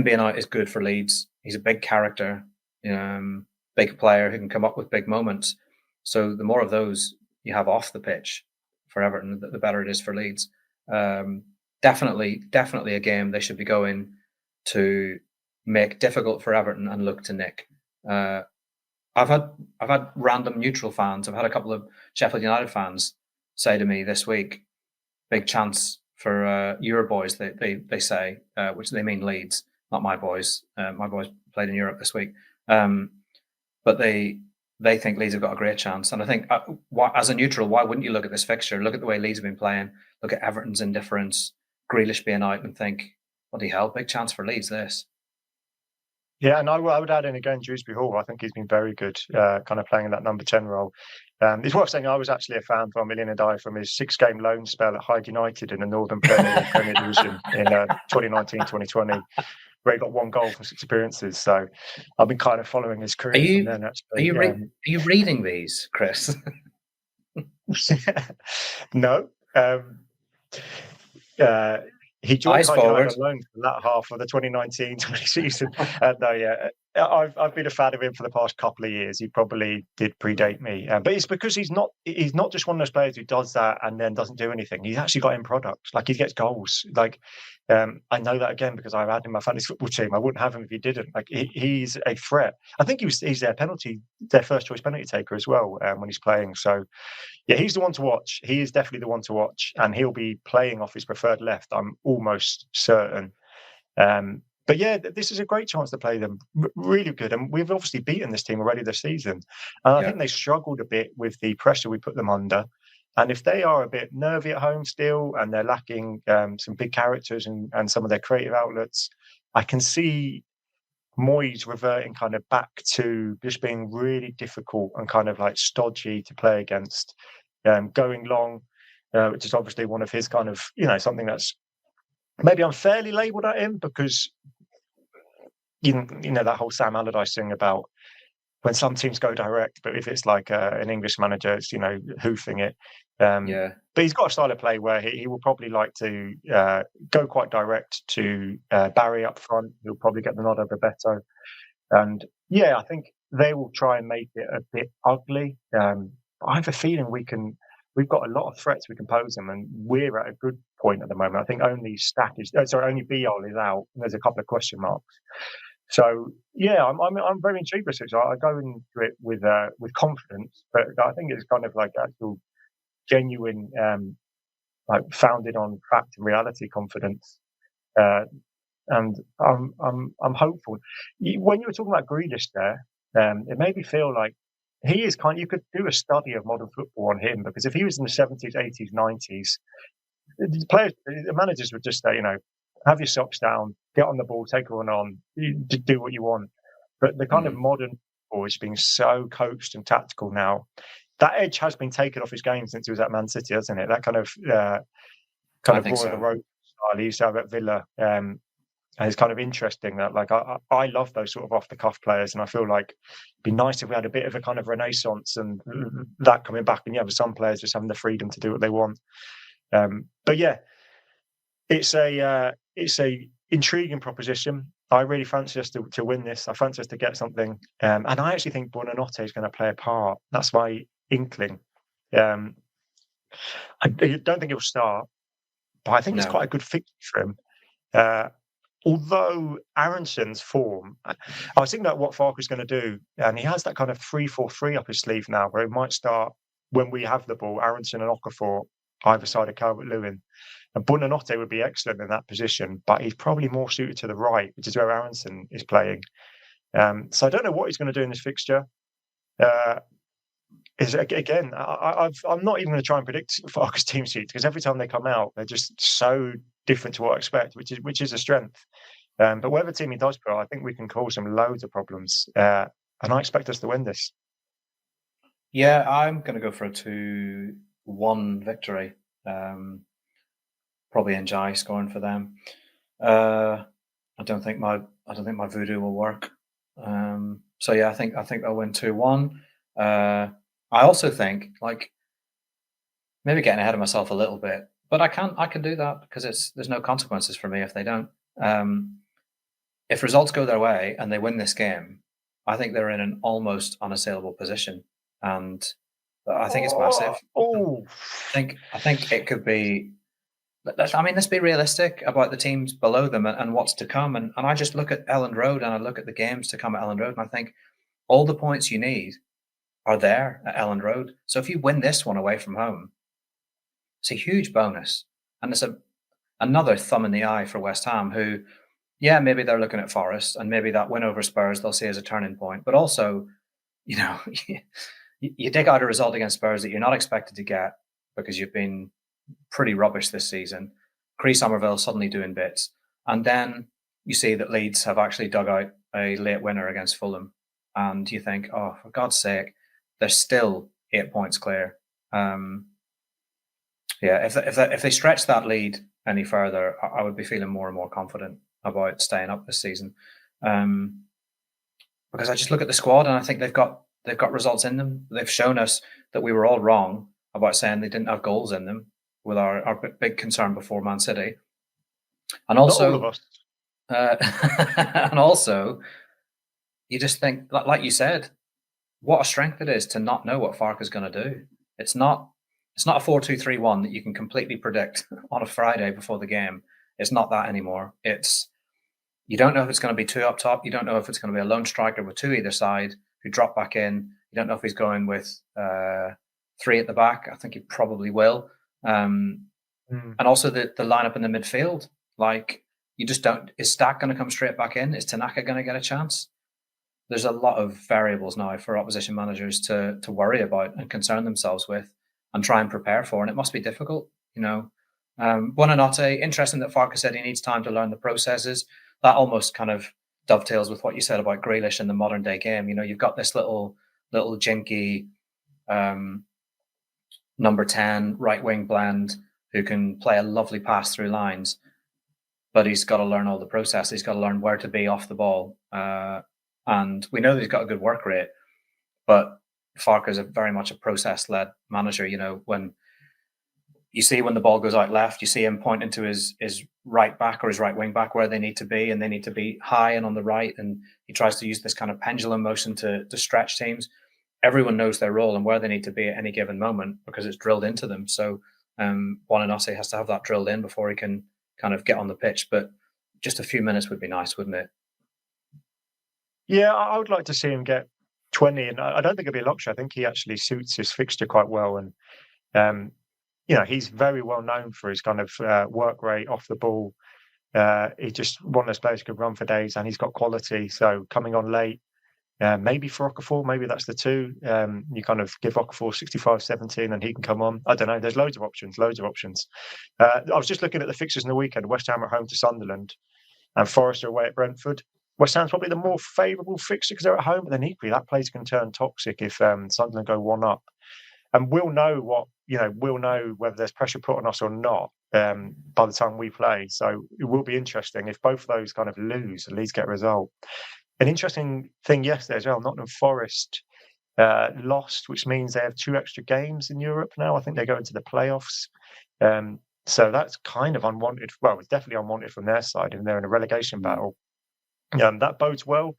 being out is good for Leeds. He's a big character, big player who can come up with big moments. So the more of those you have off the pitch for Everton, the better it is for Leeds. Definitely a game they should be going to make difficult for Everton and look to nick. I've had random neutral fans. I've had a couple of Sheffield United fans say to me this week, big chance for your boys. They say, which they mean Leeds, not my boys. My boys played in Europe this week, but they think Leeds have got a great chance. And I think, as a neutral, why wouldn't you look at this fixture? Look at the way Leeds have been playing. Look at Everton's indifference, Grealish being out, and think, bloody hell, big chance for Leeds. This. Yeah, and I would add in again Dewsbury Hall. I think he's been very good, kind of playing in that number 10 role. It's worth saying I was actually a fan from Ilia Gruev from his 6-game loan spell at Hyde United in the Northern Premier Division in 2019-2020, where he got 1 goal from 6 appearances. So I've been kind of following his career from then. Actually, are you reading these, Chris? No. He joined Hyde United on loan for that half of the 2019-20 season. No, yeah, I've been a fan of him for the past couple of years. He probably did predate me, but it's because he's not just one of those players who does that and then doesn't do anything. He's actually got end product. Like, he gets goals. Like, I know that again because I've had him in my fantasy football team. I wouldn't have him if he didn't. Like, he's a threat. I think he's their first choice penalty taker as well when he's playing. So yeah, he's the one to watch. He is definitely the one to watch, and he'll be playing off his preferred left, I'm almost certain. But yeah, this is a great chance to play them. Really good. And we've obviously beaten this team already this season. And I think they struggled a bit with the pressure we put them under. And if they are a bit nervy at home still, and they're lacking some big characters and some of their creative outlets, I can see Moyes reverting kind of back to just being really difficult and kind of like stodgy to play against, going long, which is obviously one of his kind of, something that's maybe unfairly labelled at him because, you know that whole Sam Allardyce thing about when some teams go direct, but if it's like an English manager, it's, hoofing it. But he's got a style of play where he will probably like to go quite direct to Barry up front. He'll probably get the nod over Beto. And yeah, I think they will try and make it a bit ugly. I have a feeling we've got a lot of threats we can pose them, and we're at a good point at the moment. I think only Biol is out. There's a couple of question marks. So yeah, I'm very intrigued with it. So I go into it with confidence, but I think it's kind of like actual genuine, like founded on fact and reality confidence. And I'm hopeful. When you were talking about Grealish there, it made me feel like he is you could do a study of modern football on him, because if he was in the 70s, 80s, 90s, the managers would just say, have your socks down, get on the ball, take one on, do what you want. But the kind of modern football is being so coached and tactical now. That edge has been taken off his game since he was at Man City, hasn't it? That kind of Roy the Rope style he used to have at Villa. And it's kind of interesting that, like, I love those sort of off-the-cuff players, and I feel like it'd be nice if we had a bit of a kind of renaissance and that coming back, and with some players just having the freedom to do what they want. But yeah, it's a intriguing proposition. I really fancy us to win this. I fancy us to get something, and I actually think Buonanotte is going to play a part. That's my inkling. I don't think he'll start, but I think it's quite a good fixture for him. Although Aronson's form, I was thinking about what Farke is going to do, and he has that kind of 3-4-3 up his sleeve now, where he might start when we have the ball, Aronson and Okafor either side of Calvert-Lewin. And Buonanotte would be excellent in that position, but he's probably more suited to the right, which is where Aronson is playing. So I don't know what he's going to do in this fixture. I'm not even going to try and predict Farke's team sheet, because every time they come out, they're just so different to what I expect, which is a strength. But whatever team he does put, I think we can cause him loads of problems, and I expect us to win this. Yeah, I'm going to go for a 2-1 victory. Probably Njai scoring for them. I don't think my voodoo will work. So yeah, I think they'll win 2-1. I also think, like, maybe getting ahead of myself a little bit, but I can do that because there's no consequences for me if they don't. If results go their way and they win this game, I think they're in an almost unassailable position, and I think it's massive. I think it could be. Let's be realistic about the teams below them and what's to come. And I just look at Elland Road, and I look at the games to come at Elland Road, and I think all the points you need are there at Elland Road. So if you win this one away from home, it's a huge bonus. And it's another thumb in the eye for West Ham, who, yeah, maybe they're looking at Forest, and maybe that win over Spurs they'll see as a turning point. But also, you know, you dig out a result against Spurs that you're not expected to get because you've been pretty rubbish this season. Cree Somerville suddenly doing bits. And then you see that Leeds have actually dug out a late winner against Fulham. And you think, oh, for God's sake, they're still 8 points clear. If they stretch that lead any further, I would be feeling more and more confident about staying up this season. Because I just look at the squad and I think they've got results in them. They've shown us that we were all wrong about saying they didn't have goals in them, with our big concern before Man City. And also, not all of us. And also, you just think, like you said, what a strength it is to not know what Farke is going to do. It's not a 4-2-3-1 that you can completely predict on a Friday before the game. It's not that anymore. You don't know if it's going to be two up top. You don't know if it's going to be a lone striker with two either side who drop back in. You don't know if he's going with three at the back. I think he probably will. And also the lineup in the midfield. Like, you just don't. Is Stack going to come straight back in? Is Tanaka going to get a chance? There's a lot of variables now for opposition managers to worry about and concern themselves with and try and prepare for. And it must be difficult, you know. Buonanotte, interesting that Farke said he needs time to learn the processes. That almost kind of dovetails with what you said about Grealish in the modern day game. You know, you've got this little jinky number 10 right wing blend who can play a lovely pass through lines, but he's got to learn all the process. He's got to learn where to be off the ball. And we know that he's got a good work rate, but Farke is very much a process-led manager. You know, when the ball goes out left, you see him pointing to his right back or his right wing back where they need to be, and they need to be high and on the right. And he tries to use this kind of pendulum motion to stretch teams. Everyone knows their role and where they need to be at any given moment because it's drilled into them. So Buonanotte has to have that drilled in before he can kind of get on the pitch. But just a few minutes would be nice, wouldn't it? Yeah, I would like to see him get 20, and I don't think it'd be a luxury. I think he actually suits his fixture quite well, and you know, he's very well known for his kind of work rate off the ball. He's just one of those players who can run for days, and he's got quality. So coming on late, maybe for Okafor, maybe that's the two. You kind of give Okafor 65-17 and he can come on. I don't know. There's loads of options. I was just looking at the fixtures in the weekend. West Ham at home to Sunderland and Forest are away at Brentford. West Ham's probably the more favourable fixture because they're at home, but then equally that place can turn toxic if Sunderland go one up. And we'll know whether there's pressure put on us or not by the time we play. So it will be interesting if both of those kind of lose, at least get a result. An interesting thing yesterday as well, Nottingham Forest lost, which means they have 2 extra games in Europe now. I think they go into the playoffs. So that's kind of unwanted. Well, it's definitely unwanted from their side, and they're in a relegation battle. That bodes well.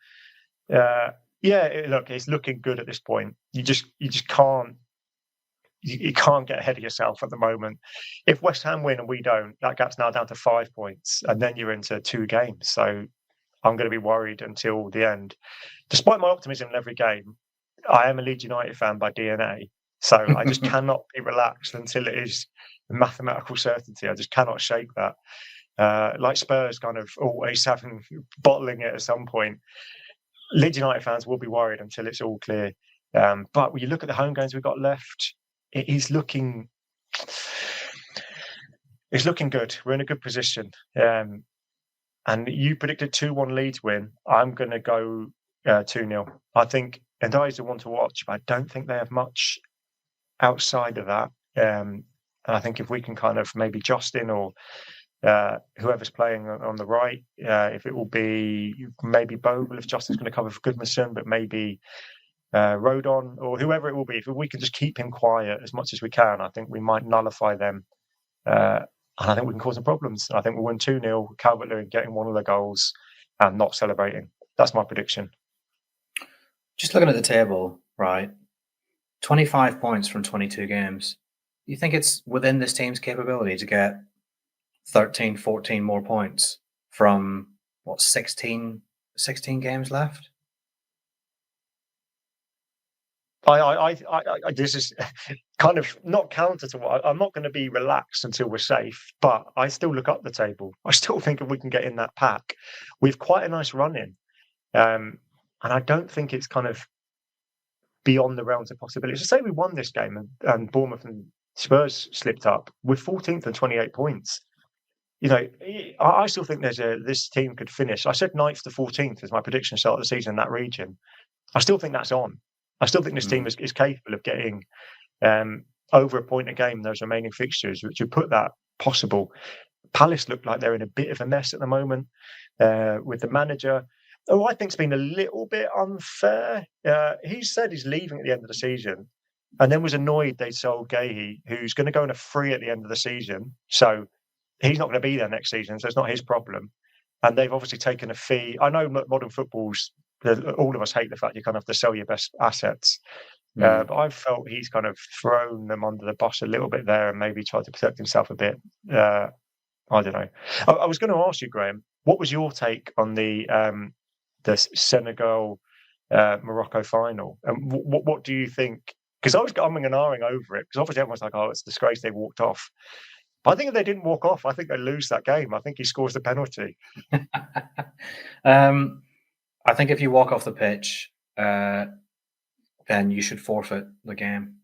Look, it's looking good at this point. You just can't. You can't get ahead of yourself at the moment. If West Ham win and we don't, that gap's now down to 5 points, and then you're into 2 games. So I'm going to be worried until the end. Despite my optimism in every game, I am a Leeds United fan by DNA. So I just cannot be relaxed until it is a mathematical certainty. I just cannot shake that. Like Spurs kind of always bottling it at some point. Leeds United fans will be worried until it's all clear. But when you look at the home games we've got left, it's looking good. We're in a good position. And you predicted 2-1 Leeds win. I'm going to go 2-0. I think Ndai's the one to watch, but I don't think they have much outside of that. And I think if we can kind of maybe Justin or whoever's playing on the right, if it will be maybe Bogle, if Justin's going to cover for Goodison, but maybe Rodon or whoever it will be, if we can just keep him quiet as much as we can, I think we might nullify them. And I think we can cause some problems. I think we'll win 2-0, Calvert-Lewin getting one of the goals and not celebrating. That's my prediction. Just looking at the table, right? 25 points from 22 games. You think it's within this team's capability to get 13, 14 more points from, 16 games left? This is kind of not counter to what I'm not going to be relaxed until we're safe, but I still look up the table. I still think if we can get in that pack, we've quite a nice run in, and I don't think it's kind of beyond the realms of possibility. So say we won this game and Bournemouth and Spurs slipped up. We're 14th and 28 points. I still think this team could finish. I said 9th to 14th as my prediction start of the season in that region. I still think that's on. I still think this team is capable of getting over a point a game in those remaining fixtures, which would put that possible. Palace look like they're in a bit of a mess at the moment with the manager. Oh, I think it's been a little bit unfair. He said he's leaving at the end of the season and then was annoyed they sold Gahey, who's going to go on a free at the end of the season. So he's not going to be there next season, so it's not his problem. And they've obviously taken a fee. I know modern football's, all of us hate the fact you kind of have to sell your best assets. But I've felt he's kind of thrown them under the bus a little bit there and maybe tried to protect himself a bit. I don't know. I was going to ask you, Graham, what was your take on the Senegal Morocco final? And what do you think? Because I was umming and ahhing over it, because obviously everyone's like, oh, it's a disgrace they walked off. But I think if they didn't walk off, I think they lose that game. I think he scores the penalty. I think if you walk off the pitch, then you should forfeit the game.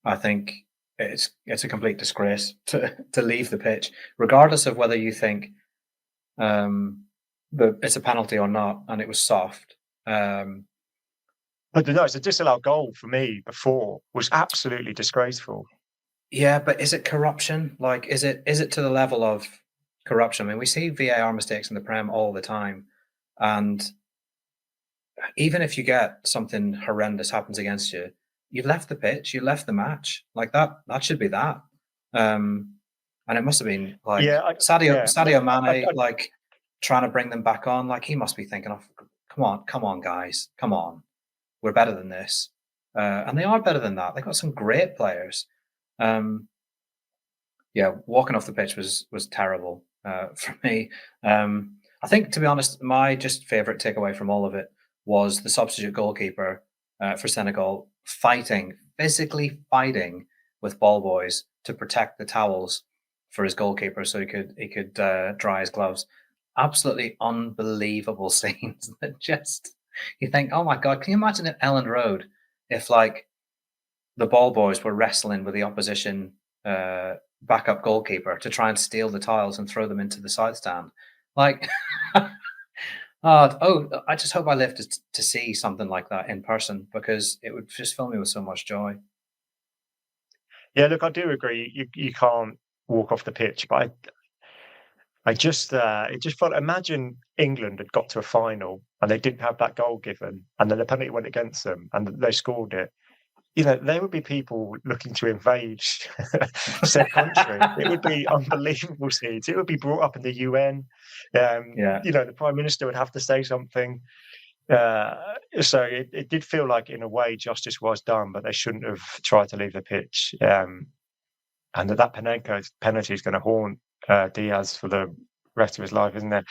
I think it's a complete disgrace to leave the pitch, regardless of whether you think it's a penalty or not, and it was soft. I don't know. It's a disallowed goal for me before was absolutely disgraceful. Yeah, but is it corruption? Like, is it to the level of corruption? I mean, we see VAR mistakes in the Prem all the time, and even if you get something horrendous happens against you, you've left the pitch, you left the match. Like that should be that. And it must have been like Sadio Mane, like trying to bring them back on. Like he must be thinking, "Oh, come on, guys, come on, we're better than this." And they are better than that. They've got some great players. Walking off the pitch was terrible for me. I think, to be honest, my just favourite takeaway from all of it was the substitute goalkeeper for Senegal physically fighting with ball boys to protect the towels for his goalkeeper so he could dry his gloves. Absolutely unbelievable scenes that just, you think, oh my God, can you imagine at Elland Road if like the ball boys were wrestling with the opposition backup goalkeeper to try and steal the tiles and throw them into the side stand? Like, I just hope I live to see something like that in person, because it would just fill me with so much joy. Yeah, look, I do agree. You can't walk off the pitch, but it just felt. Imagine England had got to a final and they didn't have that goal given, and then the penalty went against them, and they scored it. There would be people looking to invade said country. It would be unbelievable scenes. It would be brought up in the UN. The Prime Minister would have to say something. So it did feel like, in a way, justice was done, but they shouldn't have tried to leave the pitch. And that penalty is going to haunt Diaz for the rest of his life, isn't it?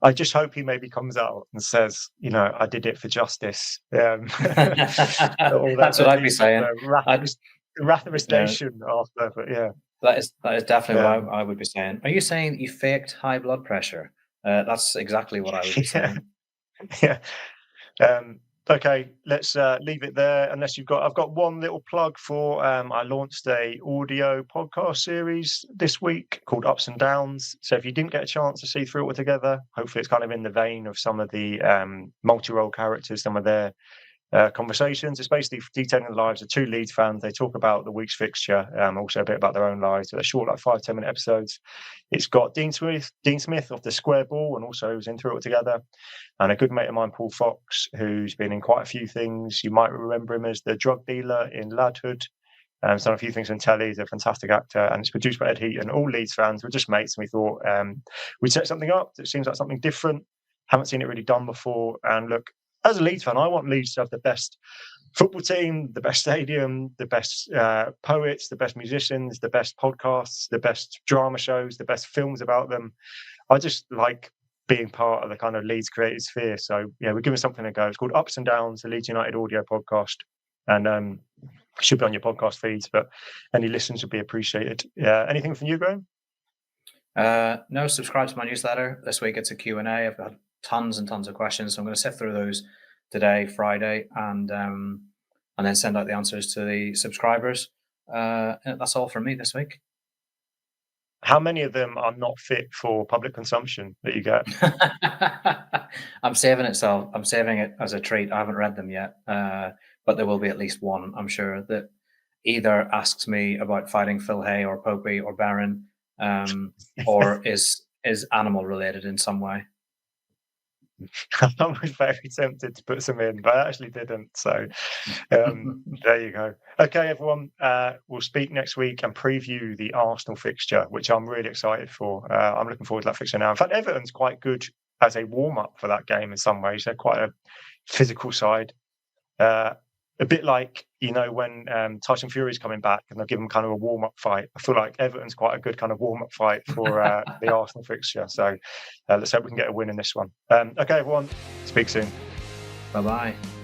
I just hope he maybe comes out and says, I did it for justice. That's what I'd be saying. Rathamization after, but yeah. That is definitely what I would be saying. Are you saying you faked high blood pressure? That's exactly what I would be saying. Yeah. Okay, let's leave it there. Unless I've got one little plug for. I launched a audio podcast series this week called Ups and Downs. So if you didn't get a chance to see through it all together, hopefully it's kind of in the vein of some of the multi-role characters, some of their conversations. It's basically detailing the lives of two Leeds fans. They talk about the week's fixture, also a bit about their own lives. So they're short, like 5-10 minute episodes. It's got Dean Smyth of the Square Ball, and also who's in Through It Together, and a good mate of mine, Paul Fox, who's been in quite a few things. You might remember him as the drug dealer in Ladhood. He's done a few things on telly. He's a fantastic actor, and it's produced by Ed Heaton. All Leeds fans were just mates, and we thought we'd set something up that seems like something different. Haven't seen it really done before. And look, as a Leeds fan, I want Leeds to have the best football team, the best stadium, the best poets, the best musicians, the best podcasts, the best drama shows, the best films about them. I just like being part of the kind of Leeds creative sphere. So, yeah, we're giving something a go. It's called Ups and Downs, the Leeds United audio podcast. and should be on your podcast feeds, but any listens would be appreciated. Anything from you, Graham? No, subscribe to my newsletter. This week it's a Q&A. I've got tons and tons of questions, so I'm going to sift through those today, Friday, and then send out the answers to the subscribers. That's all from me this week. How many of them are not fit for public consumption that you get? I'm saving it as a treat. I haven't read them yet, but there will be at least one, I'm sure, that either asks me about fighting Phil Hay or Popey or Baron, or is animal related in some way. I was very tempted to put some in, but I actually didn't. So there you go. Okay, everyone. We'll speak next week and preview the Arsenal fixture, which I'm really excited for. I'm looking forward to that fixture now. In fact, Everton's quite good as a warm-up for that game in some ways. They're quite a physical side. A bit like, when Tyson Fury's coming back and they'll give him kind of a warm-up fight. I feel like Everton's quite a good kind of warm-up fight for the Arsenal fixture. So let's hope we can get a win in this one. Okay, everyone. Speak soon. Bye-bye.